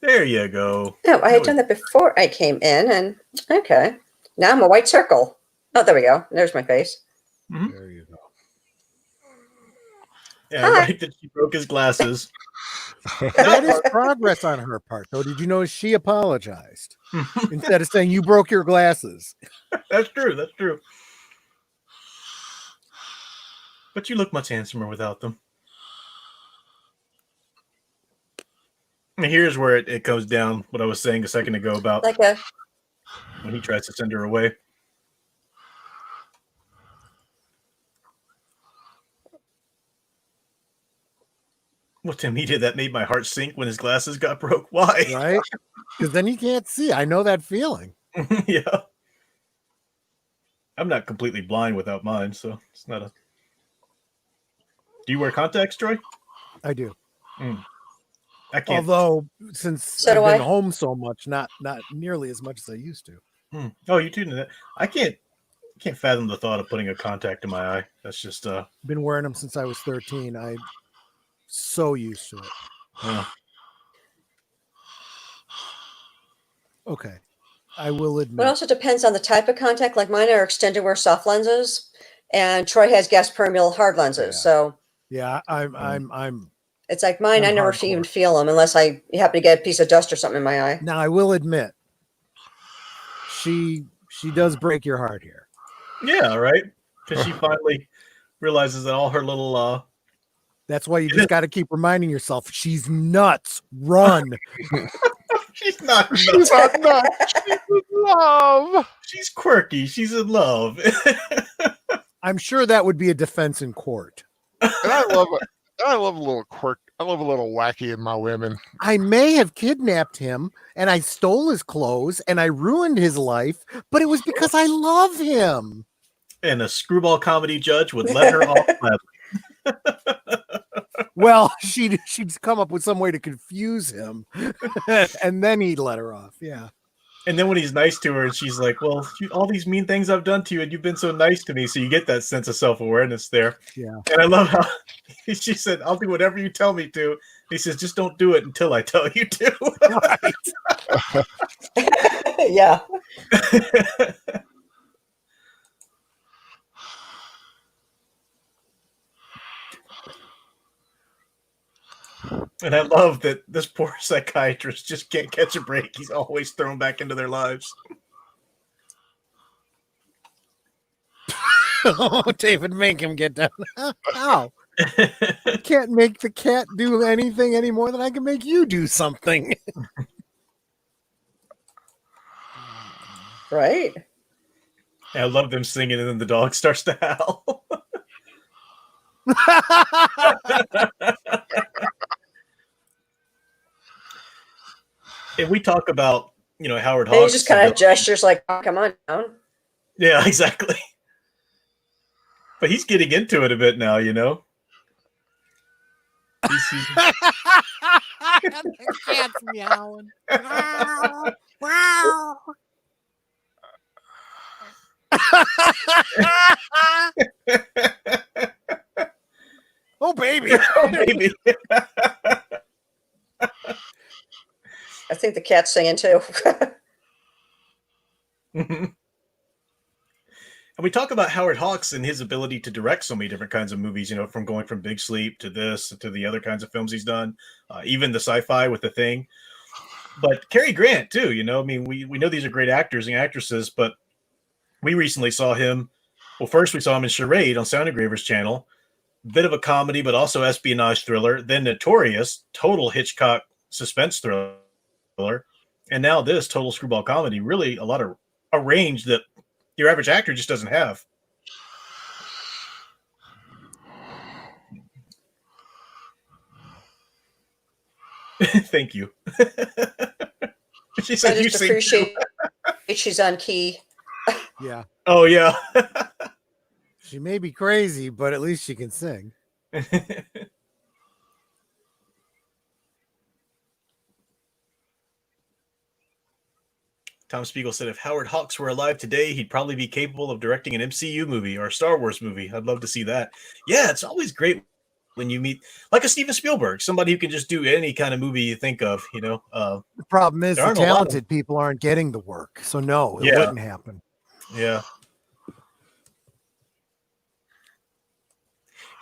There you go. No, I had done that before I came in, and okay. Now I'm a white circle. Oh, there we go. There's my face. Mhm. There you go. Yeah, I Hi. like that she broke his glasses. That is progress on her part, though. Did you know she apologized instead of saying you broke your glasses? That's true. That's true. But you look much handsomer without them. And here's where it goes down. What I was saying a second ago about Like a when he tries to send her away. Multimedia that made my heart sink when his glasses got broke. Why? Right? Because then you can't see. I know that feeling. Yeah. I'm not completely blind without mine, so it's not a. Do you wear contacts, Troy? I do. I can't. Although since So I've do been I. home so much, not nearly as much as I used to. Oh, you too. That I can't fathom the thought of putting a contact in my eye. That's just Been wearing them since I was 13. I'm so used to it. yeah. Okay. I will But it admit. also depends on the type of contact. Like mine are extended wear soft lenses, and Troy has gas permeable hard lenses. Yeah. So Yeah, I'm it's like mine. I'm I never hardcore. even feel them unless I happen to get a piece of dust or something in my eye. now I will admit she does break your heart here. Yeah, right. Because she finally realizes that all her little That's why you just got to keep reminding yourself she's nuts. Run. she's not She's not nuts. She's in love. she's quirky. She's in love. I'm sure that would be a defense in court. And I love it. I love a little quirk. I love a little wacky in my women. I may have kidnapped him and I stole his clothes and I ruined his life, but it was because I love him. And a screwball comedy judge would let her off gladly. Well, she'd come up with some way to confuse him and then he'd let her off. Yeah. And then when he's nice to her, and she's like, "Well, all these mean things I've done to you, and you've been so nice to me," so you get that sense of self-awareness there. Yeah. And I love how she said, "I'll do whatever you tell me to." He says, "Just don't do it until I tell you to." Right. Yeah. And I love that this poor psychiatrist just can't catch a break. He's always thrown back into their lives. Oh, David, make him get down. How? I can't make the cat do anything any more than I can make you do something. Right. I love them singing, and then the dog starts to howl. And we talk about, Howard And he Hawks. just kind of gestures like, oh, "Come on down." Yeah, exactly. But he's getting into it a bit now, The cat's meowing. Wow. Oh, baby. Oh, baby. I think the cat's singing too. And we talk about Howard Hawks and his ability to direct so many different kinds of movies, from going from Big Sleep to this to the other kinds of films he's done, even the sci-fi with The Thing. But Cary Grant too, we know these are great actors and actresses, but we recently saw him. Well, first we saw him in Charade on Sound Engraver's channel, bit of a comedy, but also espionage thriller. Then Notorious, total Hitchcock suspense thriller, and now this total screwball comedy. Really, a range that your average actor just doesn't have. Thank you. She said I you just sing appreciate too. she's on key. Yeah. Oh yeah. She may be crazy, but at least she can sing. Tom Spiegel said if Howard Hawks were alive today, he'd probably be capable of directing an MCU movie or a Star Wars movie. I'd love to see that. Yeah, it's always great when you meet like a Steven Spielberg, somebody who can just do any kind of movie you think of, you know. The problem is there the aren't a lot of- talented people aren't getting the work. So no, it Yeah. wouldn't happen. Yeah.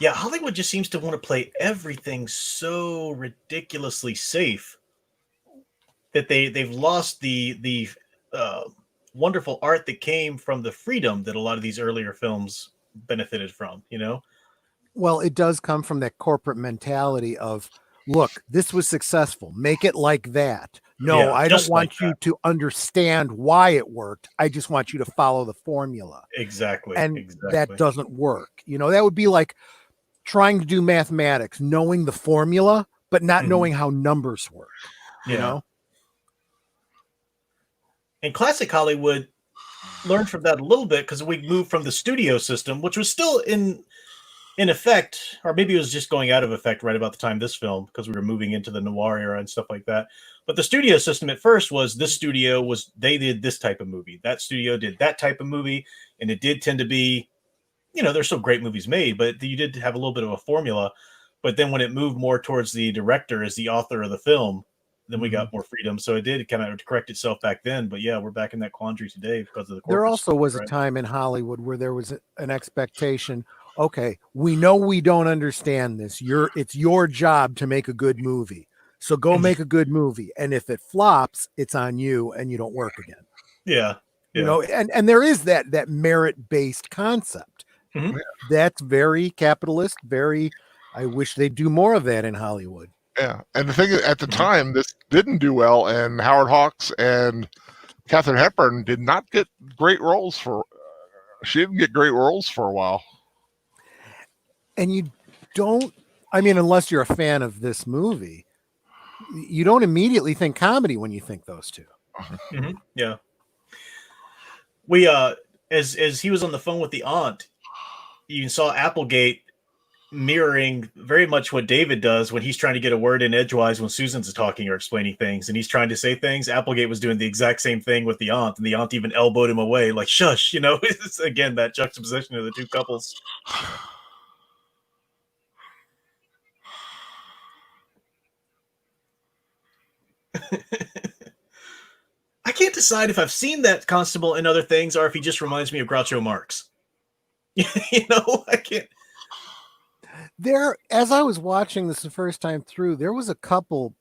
Yeah, Hollywood just seems to want to play everything so ridiculously safe that they've lost the wonderful art that came from the freedom that a lot of these earlier films benefited from, you know? Well, it does come from that corporate mentality of, look, this was successful. Make it like that. No, Yeah, I don't just like want you to understand why it worked. I just want you to follow the formula. Exactly. And exactly. that doesn't work. You know, that would be like trying to do mathematics, knowing the formula, but not Mhm. knowing how numbers work. You Yeah. know? And classic Hollywood learned from that a little bit because we moved from the studio system, which was still in effect, or maybe it was just going out of effect right about the time this film, because we were moving into the noir era and stuff like that. But the studio system at first was this studio was they did this type of movie, that studio did that type of movie, and it did tend to be, you know, there's still great movies made, but you did have a little bit of a formula. But then when it moved more towards the director as the author of the film, then we got more freedom. So it did kind of correct itself back then. But yeah, we're back in that quandary today because of the There corporate also stuff, was a right? time in Hollywood where there was an expectation. Okay, we know we don't understand this. It's your job to make a good movie. So go make a good movie. And if it flops, it's on you and you don't work again. Yeah. You know, and there is that merit-based concept. Mhm. That's very capitalist, very I wish they'd do more of that in Hollywood. Yeah, and the thing is, at the time, this didn't do well, and Howard Hawks and Katherine Hepburn did not get great roles for. She didn't get great roles for a while. And you don't, I mean, unless you're a fan of this movie, you don't immediately think comedy when you think those two. Mhm. Yeah. We as he was on the phone with the aunt, you saw Applegate mirroring very much what David does when he's trying to get a word in edgewise when Susan's talking or explaining things and he's trying to say things. Applegate was doing the exact same thing with the aunt, and the aunt even elbowed him away, like, shush, you know. It's again that juxtaposition of the two couples. I can't decide if I've seen that constable in other things or if he just reminds me of Groucho Marx. You know, I can't. There, as I was watching this the first time through, there was a couple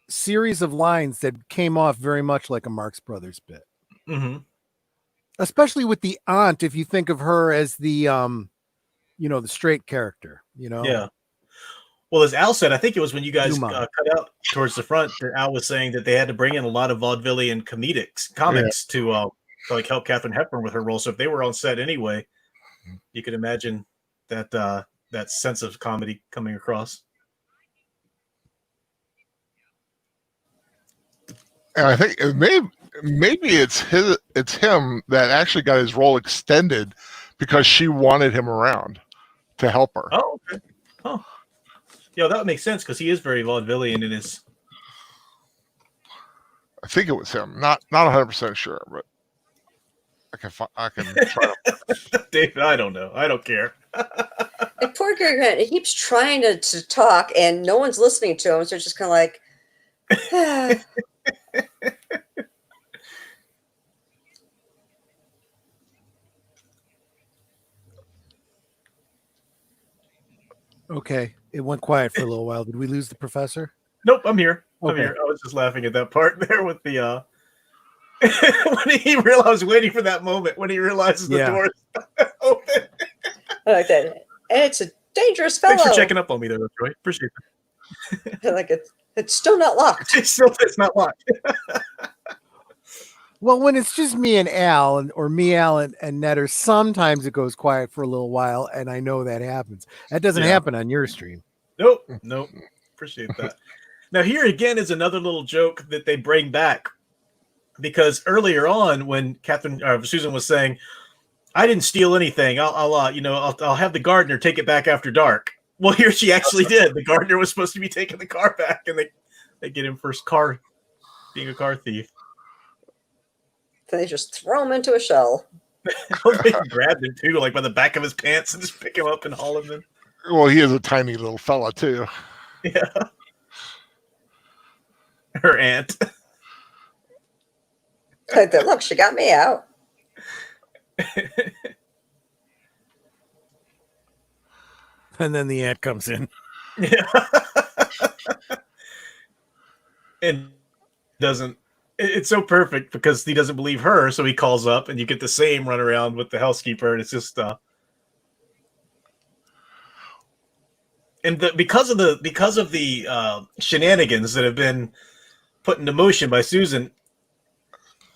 series of lines that came off very much like a Marx Brothers bit. Mm-hmm. Especially with the aunt, if you think of her as the you know, the straight character, you know. Yeah. Well, as Al said, I think it was when you guys Yuma. cut out towards the front that Al was saying that they had to bring in a lot of vaudevillian comics to like help Katherine Hepburn with her role. So if they were on set anyway, you could imagine that that sense of comedy coming across. And I think maybe it's him that actually got his role extended because she wanted him around to help her. Oh, okay. Oh, yeah, that would make sense because he is very vaudevillian in his. I think it was him. Not 100% sure, but I can try to. David, I don't know. I don't care. And poor Gary Grant, he keeps trying to talk and no one's listening to him. So it's just kind of like, Okay, it went quiet for a little while. Did we lose the professor? Nope, I'm here. I'm Okay. here. I was just laughing at that part there with the when he realized, I was waiting for that moment when he realizes the doors open. I like that. And it's a dangerous fellow. Thanks for checking up on me there, Troy. Appreciate it. Like it's still not locked. It's not locked. Well, when it's just me and Al, or me, Al, and Netter, sometimes it goes quiet for a little while, and I know that happens. That doesn't happen on your stream. Nope. Appreciate that. Now, here again is another little joke that they bring back, because earlier on, when Susan was saying, "I didn't steal anything. I'll have the gardener take it back after dark." Well, here she actually did. The gardener was supposed to be taking the car back, and they get him for his car being a car thief. They just throw him into a shell. They grabbed him too, like by the back of his pants, and just pick him up and haul him in. Well, he is a tiny little fella too. Yeah. Her aunt. Look, she got me out. And then the aunt comes in. Yeah. And doesn't. It's so perfect because he doesn't believe her, so he calls up, and you get the same run around with the housekeeper, and it's just. And because of the shenanigans that have been put into motion by Susan,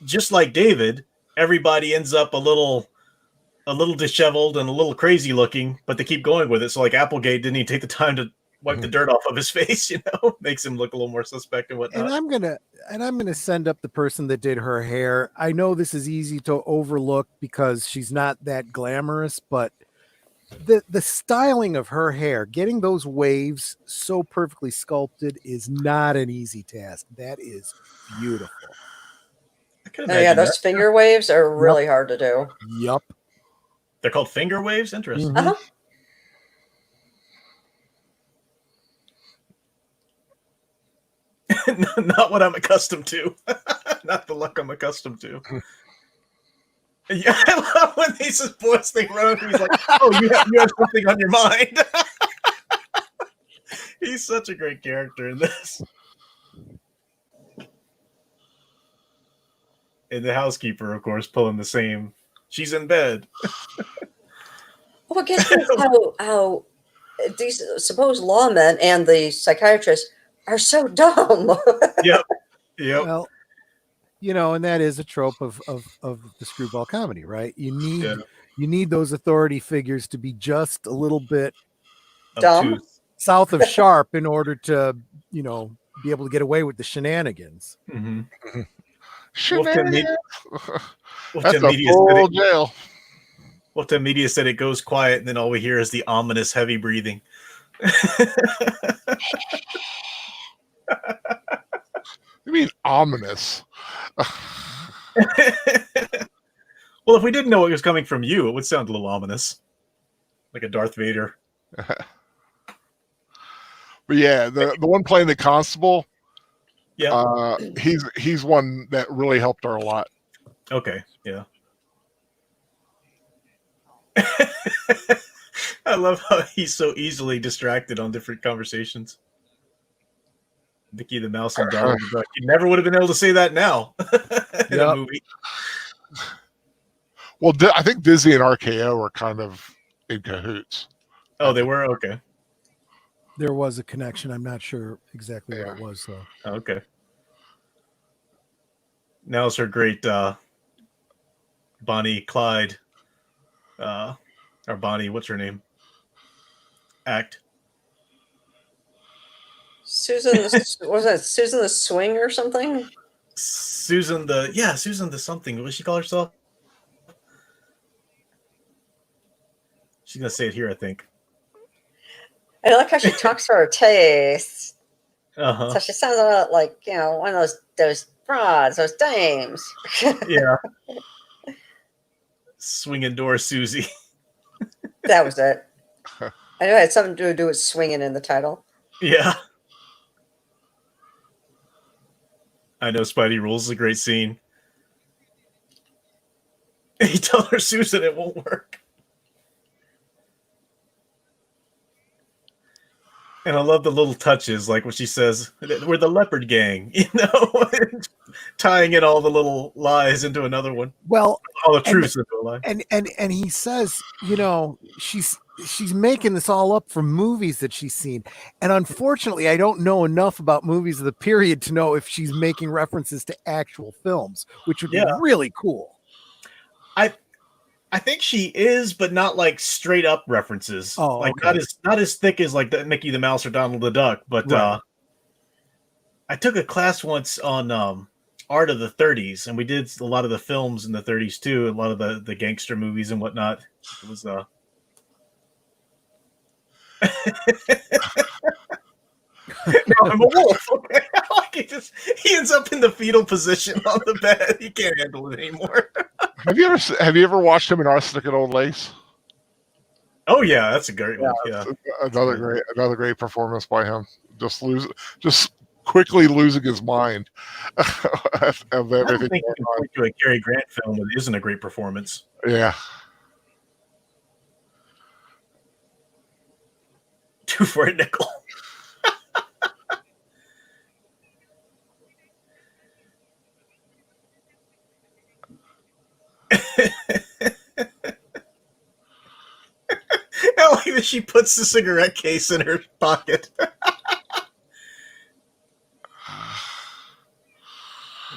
just like David, everybody ends up a little disheveled and a little crazy looking, but they keep going with it. So like Applegate didn't even take the time to wipe the dirt off of his face, makes him look a little more suspect and whatnot. And I'm gonna send up the person that did her hair. I know this is easy to overlook because she's not that glamorous, but the styling of her hair, getting those waves so perfectly sculpted is not an easy task. That is beautiful. I can Oh, yeah, imagine those that. finger waves are really hard to do. Yup. They're called finger waves. Interesting. Mhm. Uh-huh. Not what I'm accustomed to. Not the look I'm accustomed to. Yeah, I love when he's his voice thing running. He's like, "Oh, you have something on your mind." He's such a great character in this. And the housekeeper, of course, pulling the same. She's in bed. Well, it gets me how these supposed lawmen and the psychiatrist are so dumb. Yep. Well, and that is a trope of the screwball comedy, right? You need those authority figures to be just a little bit Dumb. Obtuse. south of sharp in order to, be able to get away with the shenanigans. Mm-hmm. Shenanigans. That's a Media full jail. Media said it goes quiet, and then all we hear is the ominous heavy breathing. You mean ominous? Well, if we didn't know it was coming from you, it would sound a little ominous, like a Darth Vader. But yeah, the one playing the constable, Yeah. He's one that really helped her a lot. Okay. Yeah. I love how he's so easily distracted on different conversations. Mickey the Mouse and Donald the Duck. You never would have been able to say that now in a movie. Well, I think Disney and RKO are kind of in cahoots. Oh, they were? Okay. There was a connection. I'm not sure exactly what it was, though. Okay. Now's her great Bonnie Clyde, or Bonnie, what's her name? Act. Susan, was that Susan the Swing or something? Susan the something. What does she call herself? She's gonna say it here, I think. I like how she talks for her taste. Uh-huh. So she sounds a lot like, one of those frauds, those dames. Yeah. Swinging door Susie. That was it. I know it had something to do with swinging in the title. Yeah. I know Spidey Rules is a great scene. He tells her, Susan, it won't work. And I love the little touches, like when she says, we're the leopard gang, tying in all the little lies into another one. Well, all the truths into a lie. And he says, she's making this all up from movies that she's seen. And unfortunately, I don't know enough about movies of the period to know if she's making references to actual films, which would be really cool. I think she is, but not like straight up references. Oh, like okay. not as thick as like the Mickey the Mouse or Donald the Duck. But right. I took a class once on art of the 30s, and we did a lot of the films in the 30s too, a lot of the gangster movies and whatnot. It was No, I'm a wolf. Okay. Like he ends up in the fetal position on the bed. He can't handle it anymore. Have you ever watched him in Arsenic and Old Lace? Oh yeah, that's a great one. Yeah. Another great performance by him. Just quickly losing his mind of I don't everything think you going can on. point to a Cary Grant film that isn't a great performance. Yeah. Two for a nickel. I like that she puts the cigarette case in her pocket.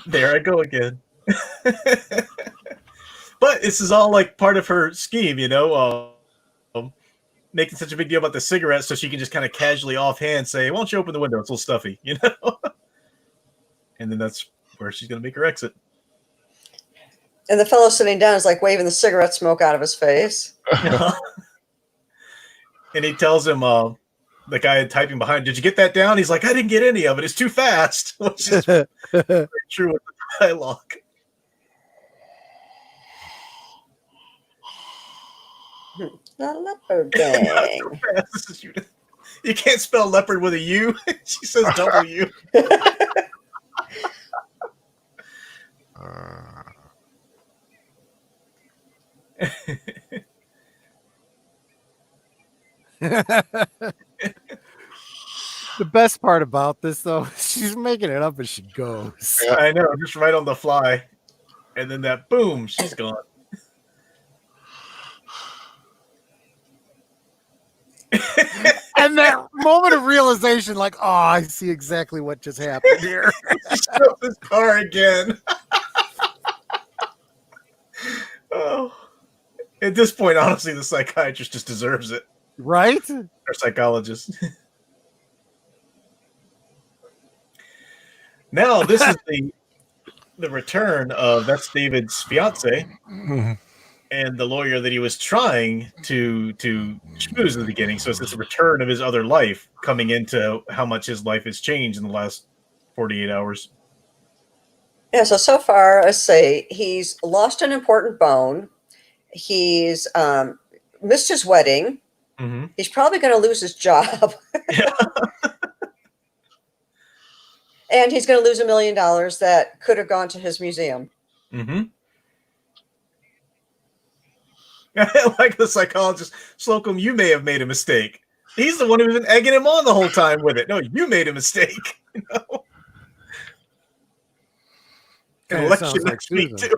There I go again. But this is all like part of her scheme, making such a big deal about the cigarette so she can just kind of casually offhand say, "Why don't you open the window? It's a little stuffy," And then that's where she's going to make her exit. And the fellow sitting down is like waving the cigarette smoke out of his face. And he tells him, the guy typing behind, "Did you get that down?" He's like, "I didn't get any of it. It's too fast," which is very true with the dialogue. The leopard gang. You can't spell leopard with a U. She says W. The best part about this, though, she's making it up as she goes. Yeah. I know, just right on the fly. And then that boom, she's gone. And that moment of realization, like, oh, I see exactly what just happened here. She stole this car again. Oh. At this point, honestly, the psychiatrist just deserves it. Right? Or psychologist. Now, this is the return of that's David's fiance and the lawyer that he was trying to schmooze in the beginning. So it's this return of his other life coming into how much his life has changed in the last 48 hours. Yeah, so far, let's say he's lost an important bone. He's missed his wedding. Mm-hmm. He's probably going to lose his job. Yeah. And he's going to lose $1 million that could have gone to his museum. Mm-hmm. I like the psychologist. Slocum, you may have made a mistake. He's the one who's been egging him on the whole time with it. No, you made a mistake. Kinda Election sounds like next week, Susan. too.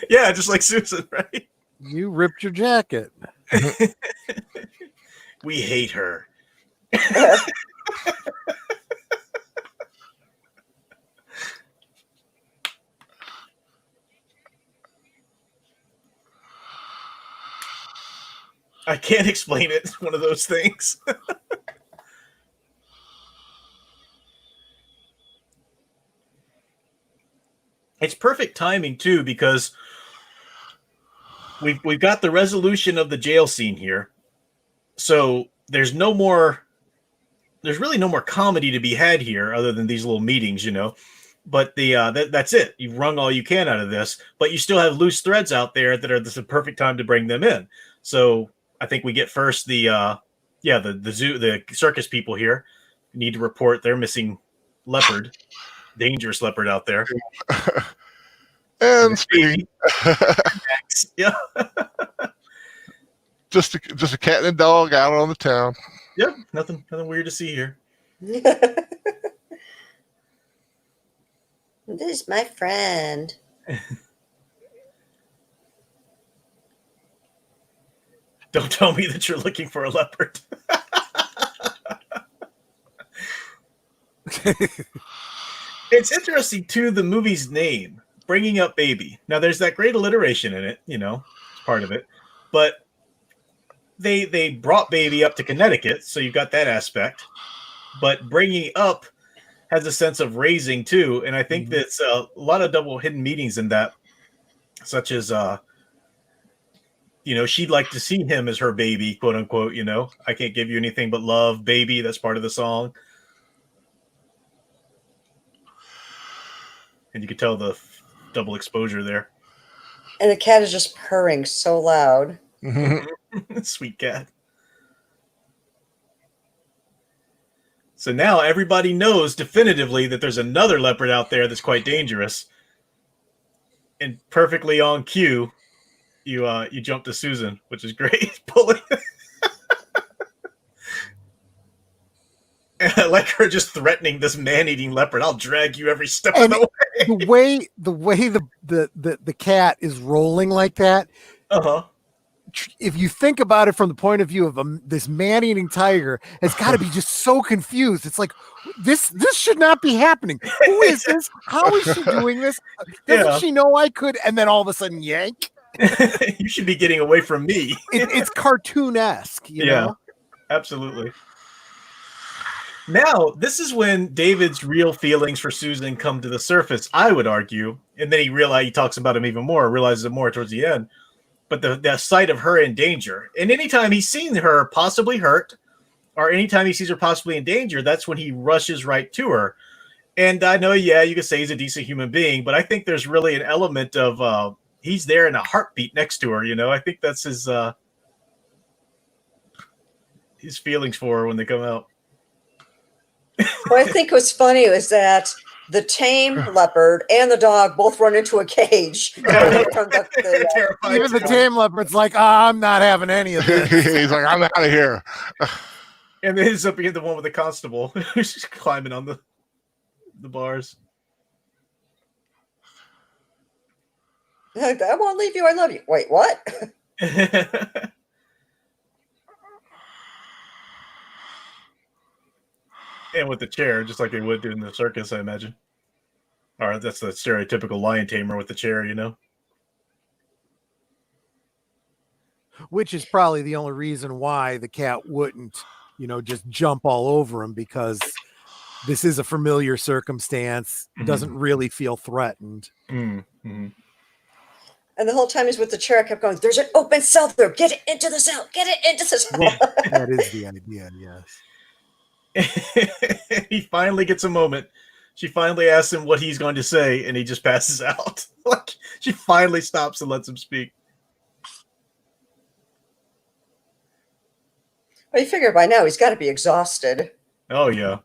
Yeah, just like Susan, right? You ripped your jacket. We hate her. I can't explain it. It's one of those things. It's perfect timing too, because we've got the resolution of the jail scene here. So there's really no more comedy to be had here other than these little meetings, But that's it. You've wrung all you can out of this, but you still have loose threads out there that are this is the perfect time to bring them in. So I think we get first the circus people here need to report their missing leopard, dangerous leopard out there. And speeding. Yeah. just a cat and a dog out on the town. Yep. Nothing weird to see here. This is my friend. Don't tell me that you're looking for a leopard. It's interesting, too, the movie's name, Bringing Up Baby. Now, there's that great alliteration in it, it's part of it. But they brought Baby up to Connecticut, so you've got that aspect. But Bringing Up has a sense of raising, too. And I think that's a lot of double hidden meanings in that, such as, she'd like to see him as her baby, quote unquote, I can't give you anything but love, baby. That's part of the song. And you could tell the double exposure there. And the cat is just purring so loud. Sweet cat. So now everybody knows definitively that there's another leopard out there that's quite dangerous. And perfectly on cue, you jump to Susan, which is great. Pulling. And I like her just threatening this man-eating leopard. I'll drag you every step of the way. The way the cat is rolling like that. If you think about it from the point of view of this man-eating tiger, has got to be just so confused. It's like this should not be happening. Who is this? How is she doing this? Doesn't she know I could? And then all of a sudden, yank. You should be getting away from me. It's cartoon-esque, you know? Absolutely. Now, this is when David's real feelings for Susan come to the surface, I would argue. And then he talks about him even more, realizes it more towards the end. But the sight of her in danger. And anytime he's seen her possibly hurt, or anytime he sees her possibly in danger, that's when he rushes right to her. And I know, you could say he's a decent human being, but I think there's really an element of he's there in a heartbeat next to her, you know? I think that's his feelings for her when they come out. What I think was funny was that the tame leopard and the dog both run into a cage. Even the tame leopard's like, I'm not having any of this. He's like, I'm out of here. And then he's up against the one with the constable who's just climbing on the bars. I won't leave you. I love you. Wait, what? And with the chair, just like they would do in the circus, I imagine. Or that's the stereotypical lion tamer with the chair, you know? Which is probably the only reason why the cat wouldn't, just jump all over him, because this is a familiar circumstance, doesn't really feel threatened. Mm-hmm. And the whole time he's with the chair, I kept going, there's an open cell there. Get it into the cell. Get it into the cell. Well, that is the idea, yes. He finally gets a moment. She finally asks him what he's going to say, and he just passes out. Like, she finally stops and lets him speak. Well, you figure by now he's got to be exhausted. Oh, yeah.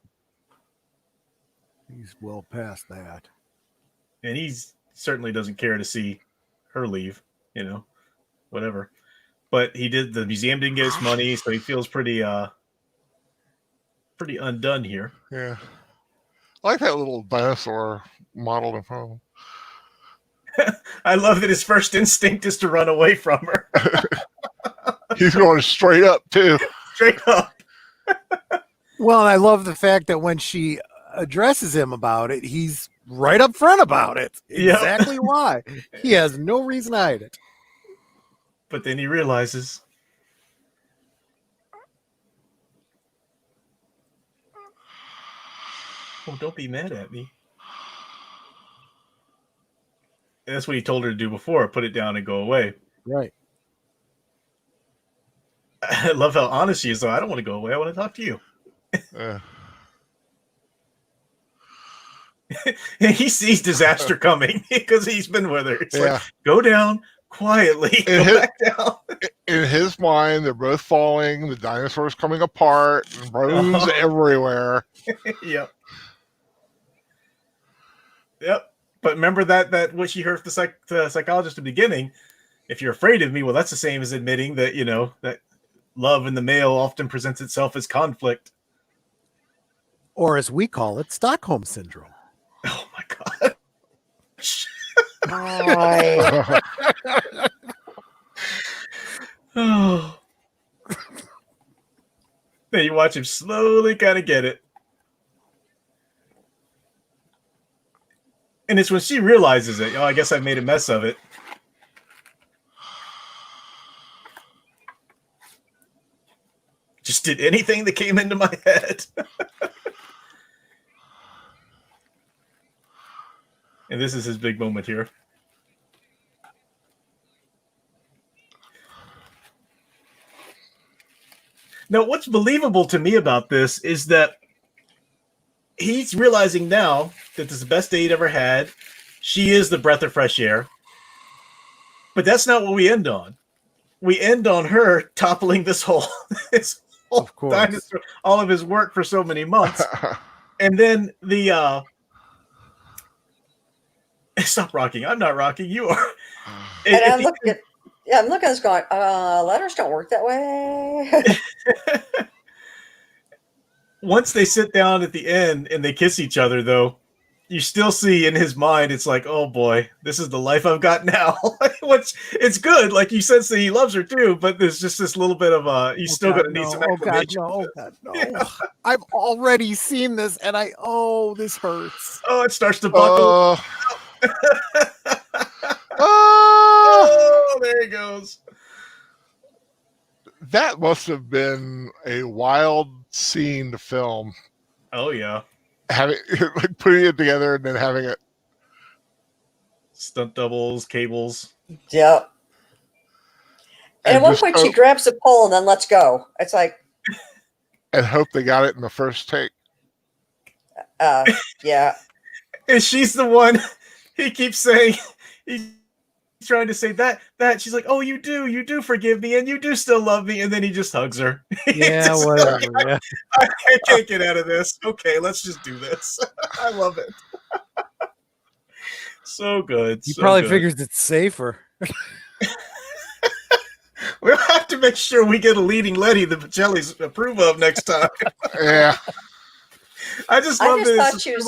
He's well past that. And he certainly doesn't care to see her leave, whatever. But the museum didn't get his money, so he feels pretty undone here. Yeah. I like that little dinosaur model in front of him. I love that his first instinct is to run away from her. He's going straight up, too. Straight up. Well, and I love the fact that when she addresses him about it, he's right up front about it. Exactly why. He has no reason to hide it. But then he realizes... Oh, don't be mad at me. And that's what he told her to do before. Put it down and go away. Right. I love how honest she is, though. I don't want to go away. I want to talk to you. And he sees disaster coming because he's been with her. It's like, go down quietly. Go back down. In his mind, they're both falling. The dinosaur's coming apart. Bones everywhere. Yep. But remember that what she heard from the psychologist at the beginning. If you're afraid of me, well, that's the same as admitting that that love in the male often presents itself as conflict, or as we call it, Stockholm syndrome. Oh my god! Oh. Then you watch him slowly kind of get it. And it's when she realizes it. I guess I made a mess of it. Just did anything that came into my head. And this is his big moment here. Now, what's believable to me about this is that he's realizing now that this is the best day he'd ever had. She is the breath of fresh air. But that's not what we end on. we end on her toppling this whole Of course. dinosaur, all of his work for so many months. And then the stop rocking. I'm not rocking. You are. And I'm looking at this going, letters don't work that way. Once they sit down at the end and they kiss each other, though, you still see in his mind, it's like, oh boy, this is the life I've got now. It's good, like you said, he loves her too, but there's just this little bit of he's still going to need some explanation. Oh God, no! Yeah. I've already seen this, and this hurts. Oh, it starts to buckle. Oh, there he goes. That must have been a wild scene to film. Oh yeah, Having like putting it together and then having it stunt doubles, cables. Yep. And at one point, she grabs the pole and then lets go. It's like, and hope they got it in the first take. yeah. And she's the one. He keeps saying he's trying to say that she's like, oh, you do forgive me, and you do still love me, and then he just hugs her. Yeah, whatever. Yeah. I can't get out of this. Okay, let's just do this. I love it. So good. He probably figures it's safer. We'll have to make sure we get a leading lady that Jellies approve of next time. Yeah. I just thought she was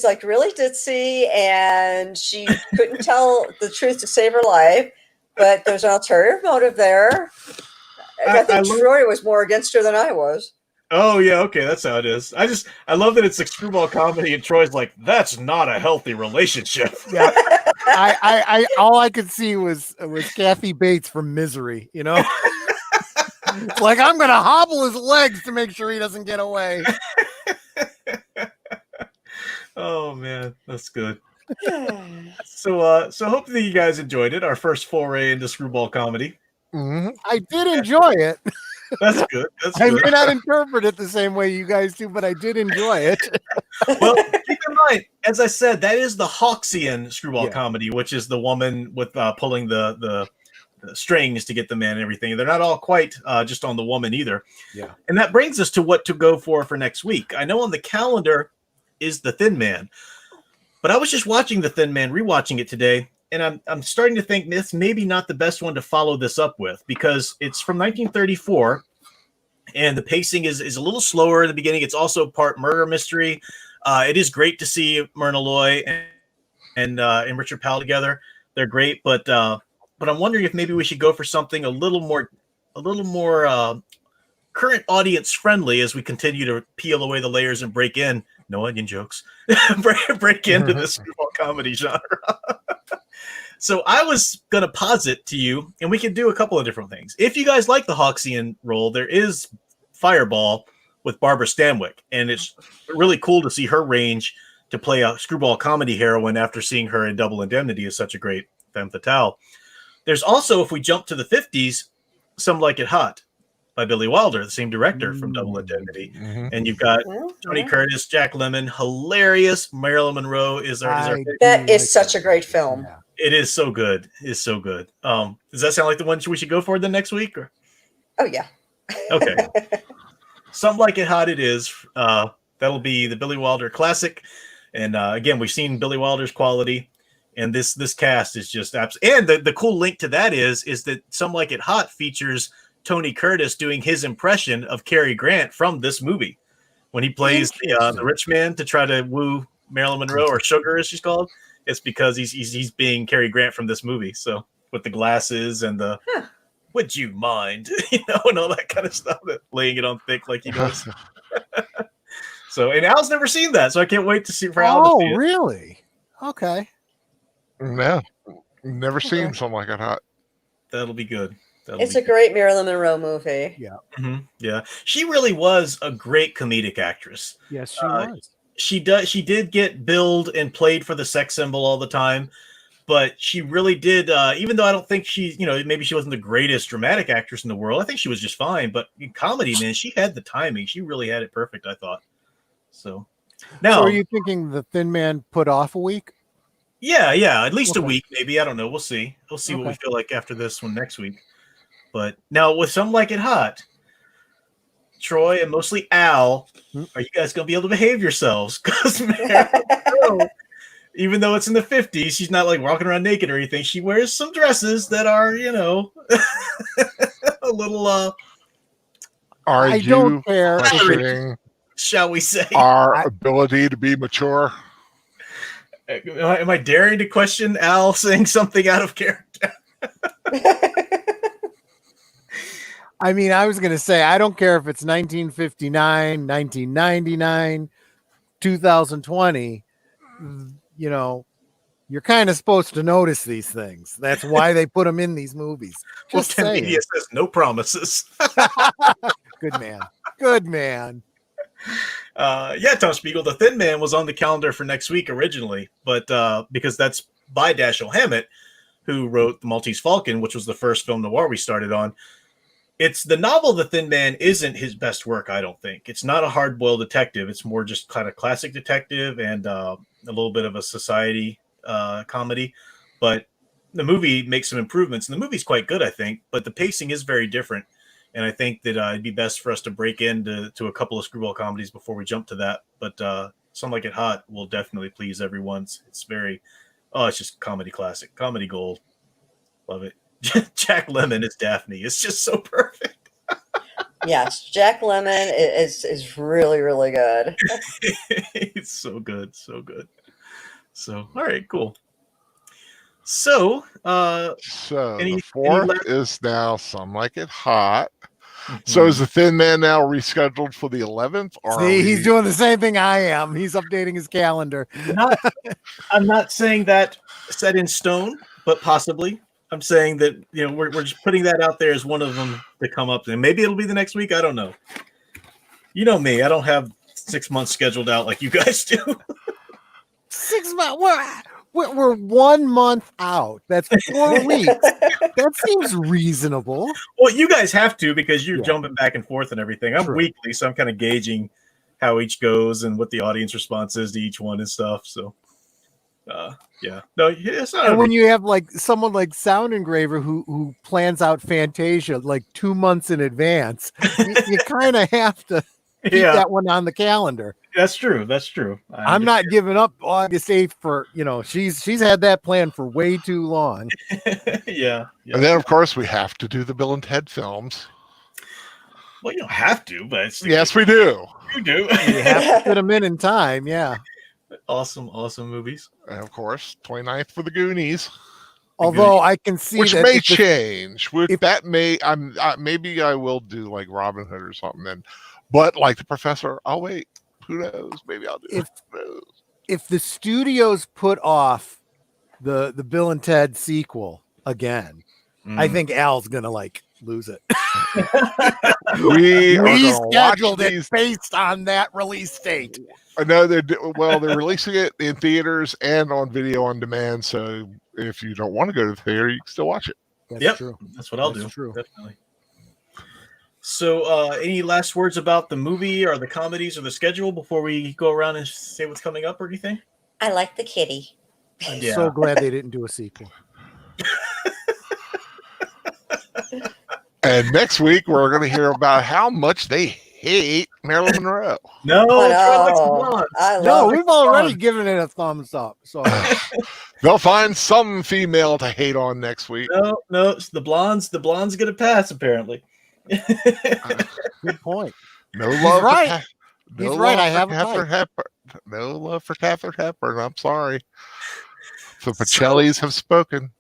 like really ditzy, and she couldn't tell the truth to save her life. But there's an ulterior motive there. I think Troy was more against her than I was. Oh yeah, okay, that's how it is. I love that it's a screwball comedy, and Troy's like, that's not a healthy relationship. Yeah. I all I could see was Kathy Bates from Misery, you know? It's like, I'm gonna hobble his legs to make sure he doesn't get away. Oh man, that's good. So hopefully you guys enjoyed it. Our first foray into screwball comedy. Mm-hmm. I did enjoy it. That's good. I may not interpret it the same way you guys do, but I did enjoy it. Well, keep in mind, as I said, that is the Hawksian screwball comedy, which is the woman with pulling the strings to get the man and everything. They're not all quite just on the woman either. Yeah. And that brings us to what to go for next week. I know on the calendar is The Thin Man, but I was just watching The Thin Man, rewatching it today, and I'm starting to think this maybe not the best one to follow this up with, because it's from 1934, and the pacing is a little slower in the beginning. It's also part murder mystery. It is great to see Myrna Loy and Richard Powell together. They're great, but I'm wondering if maybe we should go for something a little more current audience friendly as we continue to peel away the layers and break in. No onion jokes. break into the screwball comedy genre. So I was going to posit to you, and we can do a couple of different things. If you guys like the Hawksian role, there is Fireball with Barbara Stanwyck, and it's really cool to see her range to play a screwball comedy heroine after seeing her in Double Indemnity is such a great femme fatale. There's also, if we jump to the 50s, Some Like It Hot by Billy Wilder, the same director from Double Indemnity. Mm-hmm. And you've got Tony Curtis, Jack Lemmon, hilarious. Marilyn Monroe is our that is such a great film. Yeah. It is so good. It's so good. Does that sound like the one we should go for the next week? Or? Oh yeah. Okay. Some Like It Hot it is. That'll be the Billy Wilder classic. And again, we've seen Billy Wilder's quality. And this cast is just absolutely. And the cool link to that is that Some Like It Hot features Tony Curtis doing his impression of Cary Grant from this movie when he plays the rich man to try to woo Marilyn Monroe, or Sugar as she's called. It's because he's being Cary Grant from this movie. So with the glasses and the would you mind, and all that kind of stuff, that laying it on thick like he does. So, and Al's never seen that, so I can't wait to see for Al. Oh, really? Okay. No, never seen Something Like It Hot. That'll be good. It's a great Marilyn Monroe movie. Yeah. Mm-hmm. Yeah. She really was a great comedic actress. Yes, she was. She did get billed and played for the sex symbol all the time, but she really did, even though I don't think maybe she wasn't the greatest dramatic actress in the world. I think she was just fine, but in comedy, man, she had the timing. She really had it perfect, I thought. So now, are you thinking The Thin Man put off a week? Yeah, at least a Okay. week, maybe. I don't know. We'll see. We'll see what we Okay. feel like after this one next week. But now with Some Like It Hot, Troy and mostly Al, are you guys going to be able to behave yourselves? Because even though it's in the 50s, she's not like walking around naked or anything. She wears some dresses that are, a little, Are I you don't care. questioning shall we say? our I- ability to be mature? Am I daring to question Al saying something out of character? I mean, I was going to say, I don't care if it's 1959, 1999, 2020. You're kind of supposed to notice these things. That's why they put them in these movies. Well, Just Ken saying. Media says no promises. Good man. Good man. Yeah, Tom Spiegel, The Thin Man was on the calendar for next week originally, but because that's by Dashiell Hammett, who wrote The Maltese Falcon, which was the first film noir we started on. It's the novel The Thin Man isn't his best work, I don't think. It's not a hard-boiled detective. It's more just kind of classic detective and a little bit of a society comedy. But the movie makes some improvements, and the movie's quite good, I think. But the pacing is very different, and I think that it'd be best for us to break into a couple of screwball comedies before we jump to that. But Some Like It Hot will definitely please everyone. It's it's just comedy classic, comedy gold. Love it. Jack Lemmon is Daphne. It's just so perfect. Yes, Jack Lemmon is really, really good. It's so good, so good. So, all right, cool. So, So any the 4th last- is now Some Like It Hot. So is The Thin Man now rescheduled for the 11th? Or See, he's doing the same thing I am. He's updating his calendar. I'm not saying that set in stone, but possibly. I'm saying that we're just putting that out there as one of them to come up, and maybe it'll be the next week. I don't know. You know me; I don't have 6 months scheduled out like you guys do. 6 months. We're 1 month out. That's 4 weeks. That seems reasonable. Well, you guys have to because you're Yeah. jumping back and forth and everything. I'm True. weekly, so I'm kind of gauging how each goes and what the audience response is to each one and stuff. So, yeah, no, it's not. And when you have like someone like Sound Engraver who plans out Fantasia like 2 months in advance, you kind of have to keep that one on the calendar. That's true. That's true. I'm not giving up August 8th for she's had that plan for way too long. Yeah. And then, of course, we have to do the Bill and Ted films. Well, you don't have to, but it's Yes, we do. you do. You have to fit them in time. Yeah. Awesome movies. And of course, 29th for the Goonies, Although I can see which that may if the- change. Maybe I will do like Robin Hood or something. But like the Professor, I'll wait. Who knows? Maybe I'll do it. if the studios put off the Bill and Ted sequel again, I think Al's gonna lose it. We scheduled it based on that release date. I know they're releasing it in theaters and on video on demand. So if you don't want to go to the theater, you can still watch it. That's true. That's what I'll That's do. true. Definitely. So, any last words about the movie or the comedies or the schedule before we go around and say what's coming up or anything? I like the kitty. I'm so glad they didn't do a sequel. And next week, we're going to hear about how much they hate Marilyn Monroe. No, We've already given it a thumbs up. So they'll find some female to hate on next week. No, it's the blondes get a pass apparently. Good point. No love. Right. No He's love right. I for have Katherine Hepburn. No love for Katherine Hepburn. I'm sorry. The Pacellis have spoken.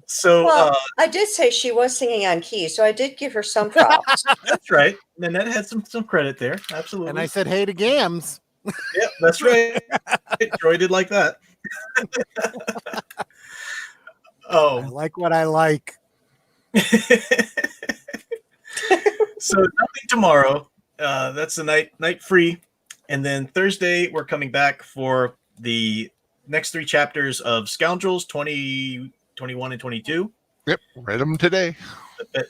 So well, I did say she was singing on key, so I did give her some props. That's right. Nanette had some credit there. Absolutely. And I said, hey to Gams. Yep, that's right. Troy did like that. I like what I like. So nothing tomorrow. That's the night free. And then Thursday, we're coming back for the next 3 chapters of Scoundrels 20, 21, and 22. Yep, read them today.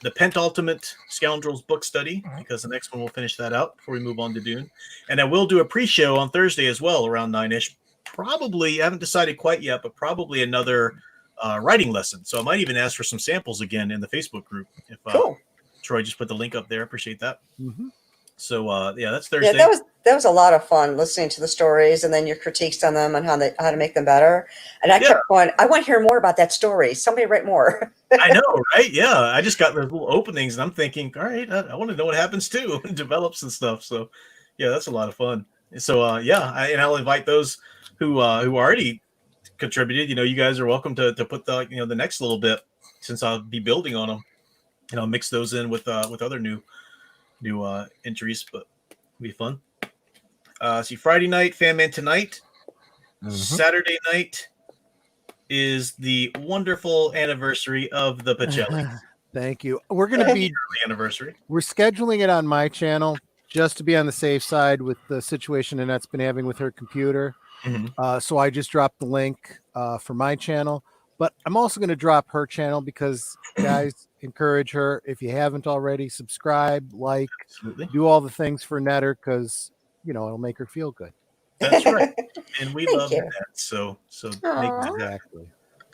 The penultimate Scoundrels book study, because the next one we'll finish that out before we move on to Dune. And I will do a pre-show on Thursday as well, around 9-ish, probably, I haven't decided quite yet, but probably another writing lesson. So I might even ask for some samples again in the Facebook group. If Cool. Troy just put the link up there, appreciate that. Mm-hmm. So yeah, that's Thursday. Yeah, that was a lot of fun listening to the stories and then your critiques on them and how to make them better. And I kept going, I want to hear more about that story. Somebody write more. I know, right? Yeah, I just got those little openings, and I'm thinking, all right, I want to know what happens too, and develops and stuff. So yeah, that's a lot of fun. So yeah, and I'll invite those who already contributed. You guys are welcome to put the the next little bit, since I'll be building on them, and I'll mix those in with other new entries, but it'll be fun. See, Friday night, Fan Man Tonight. Mhm. Saturday night is the wonderful anniversary of the Pacelli. Thank you. We're going to be Early anniversary. We're scheduling it on my channel just to be on the safe side with the situation Annette's been having with her computer. Mhm. So I just dropped the link for my channel, but I'm also going to drop her channel because, guys, encourage her. If you haven't already, subscribe, like, Absolutely. do all the things for Netter because, it'll make her feel good. That's right. And we Thank love you. that. So make Aw. that. Exactly.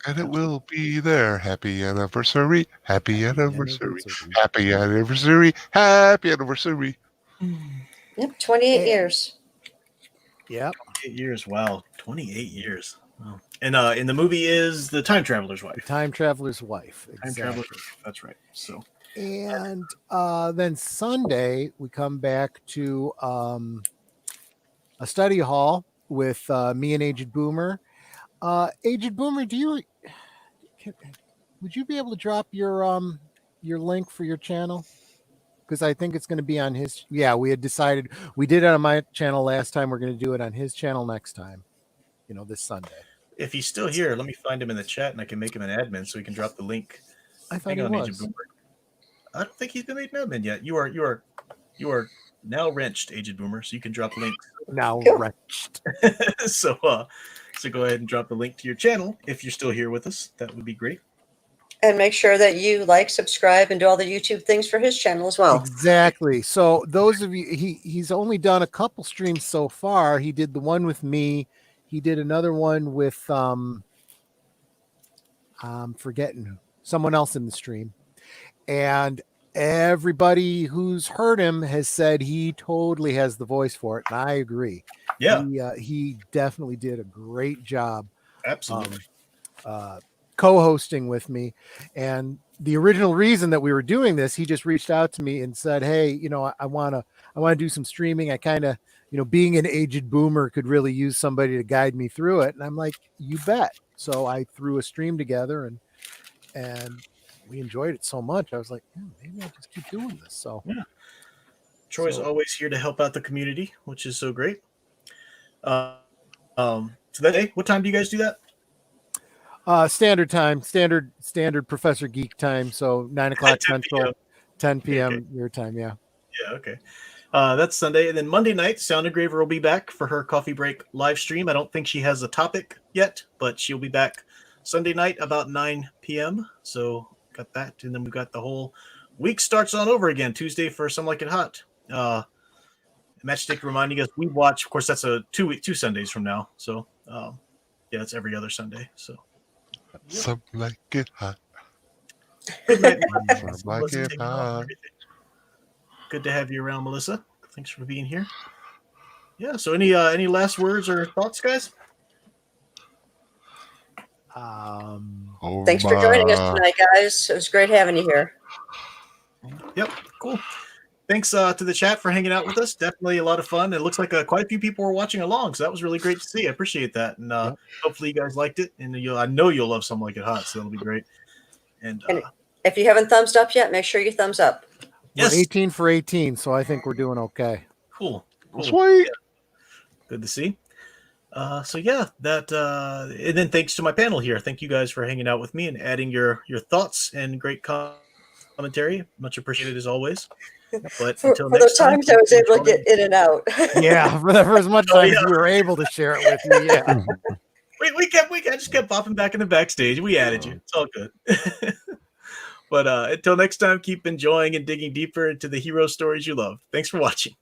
And it will be there. Happy anniversary. Happy anniversary. Happy anniversary. Happy anniversary. Yep, 28 And- years. Yep. 8 years. Wow. 28 years. Wow. And in the movie is the Time Traveler's The wife. Time Traveler's Wife. Time Exactly. Traveler's wife. That's right. So And then Sunday we come back to a study hall with me and Aged Boomer. Aged Boomer, would you be able to drop your link for your channel? Because I think it's going to be on his. Yeah, we had decided we did it on my channel last time. We're going to do it on his channel next time. This Sunday. if he's still here, let me find him in the chat, and I can make him an admin so he can drop the link. I thought Hang he on, Agent was. Boomer. I don't think he's been made an admin yet. You are now wrenched, Agent Boomer, so you can drop links. Now Cool. wretched. so go ahead and drop the link to your channel if you're still here with us. That would be great. And make sure that you like, subscribe, and do all the YouTube things for his channel as well. Exactly. So those of you, he's only done a couple streams so far. He did the one with me. He did another one with I'm forgetting someone else in the stream, and everybody who's heard him has said he totally has the voice for it, and I agree. Yeah, He definitely did a great job absolutely. co-hosting with me. And the original reason that we were doing this, he just reached out to me and said, hey, I want to do some streaming. I kind of, being an aged boomer could really use somebody to guide me through it. And I'm like, you bet. So I threw a stream together and we enjoyed it so much. I was like, maybe I'll just keep doing this. So Yeah. Troy's always here to help out the community, which is so great. So that day, what time do you guys do that? standard time, standard Professor Geek time. So 9 o'clock 10 Central, p.m. 10 p.m. Okay. your time. Yeah. Yeah, okay. That's Sunday. And then Monday night, Sound Engraver will be back for her coffee break live stream. I don't think she has a topic yet, but she'll be back Sunday night about 9 p.m. So got that. And then we got the whole week starts on over again. Tuesday for Some Like It Hot. Matchstick reminding us we watch, of course, that's a 2 Sundays from now. So yeah, it's every other Sunday. So Some like it hot. good night, Some like it hot. good to have you around, Melissa. Thanks for being here. Yeah. So any last words or thoughts, guys? Oh, Thanks for joining us tonight, guys. It was great having you here. Yep. Cool. Thanks to the chat for hanging out with us. Definitely a lot of fun. It looks like quite a few people were watching along, so that was really great to see. I appreciate that, and hopefully you guys liked it. And I know you'll love Something Like It Hot, so that'll be great. And If you haven't thumbs up yet, make sure you thumbs up. yes, We're 18 for 18, so I think we're doing okay. cool. Sweet. Good to see. So yeah, that and then thanks to my panel here. Thank you guys for hanging out with me and adding your thoughts and great commentary. Much appreciated as always. But For until the next time, times I was able to get in and out. Yeah, for as much time as we were able to share it with you. Yeah. we just kept popping back in the backstage. We added you. It's all good. But until next time, keep enjoying and digging deeper into the hero stories you love. Thanks for watching.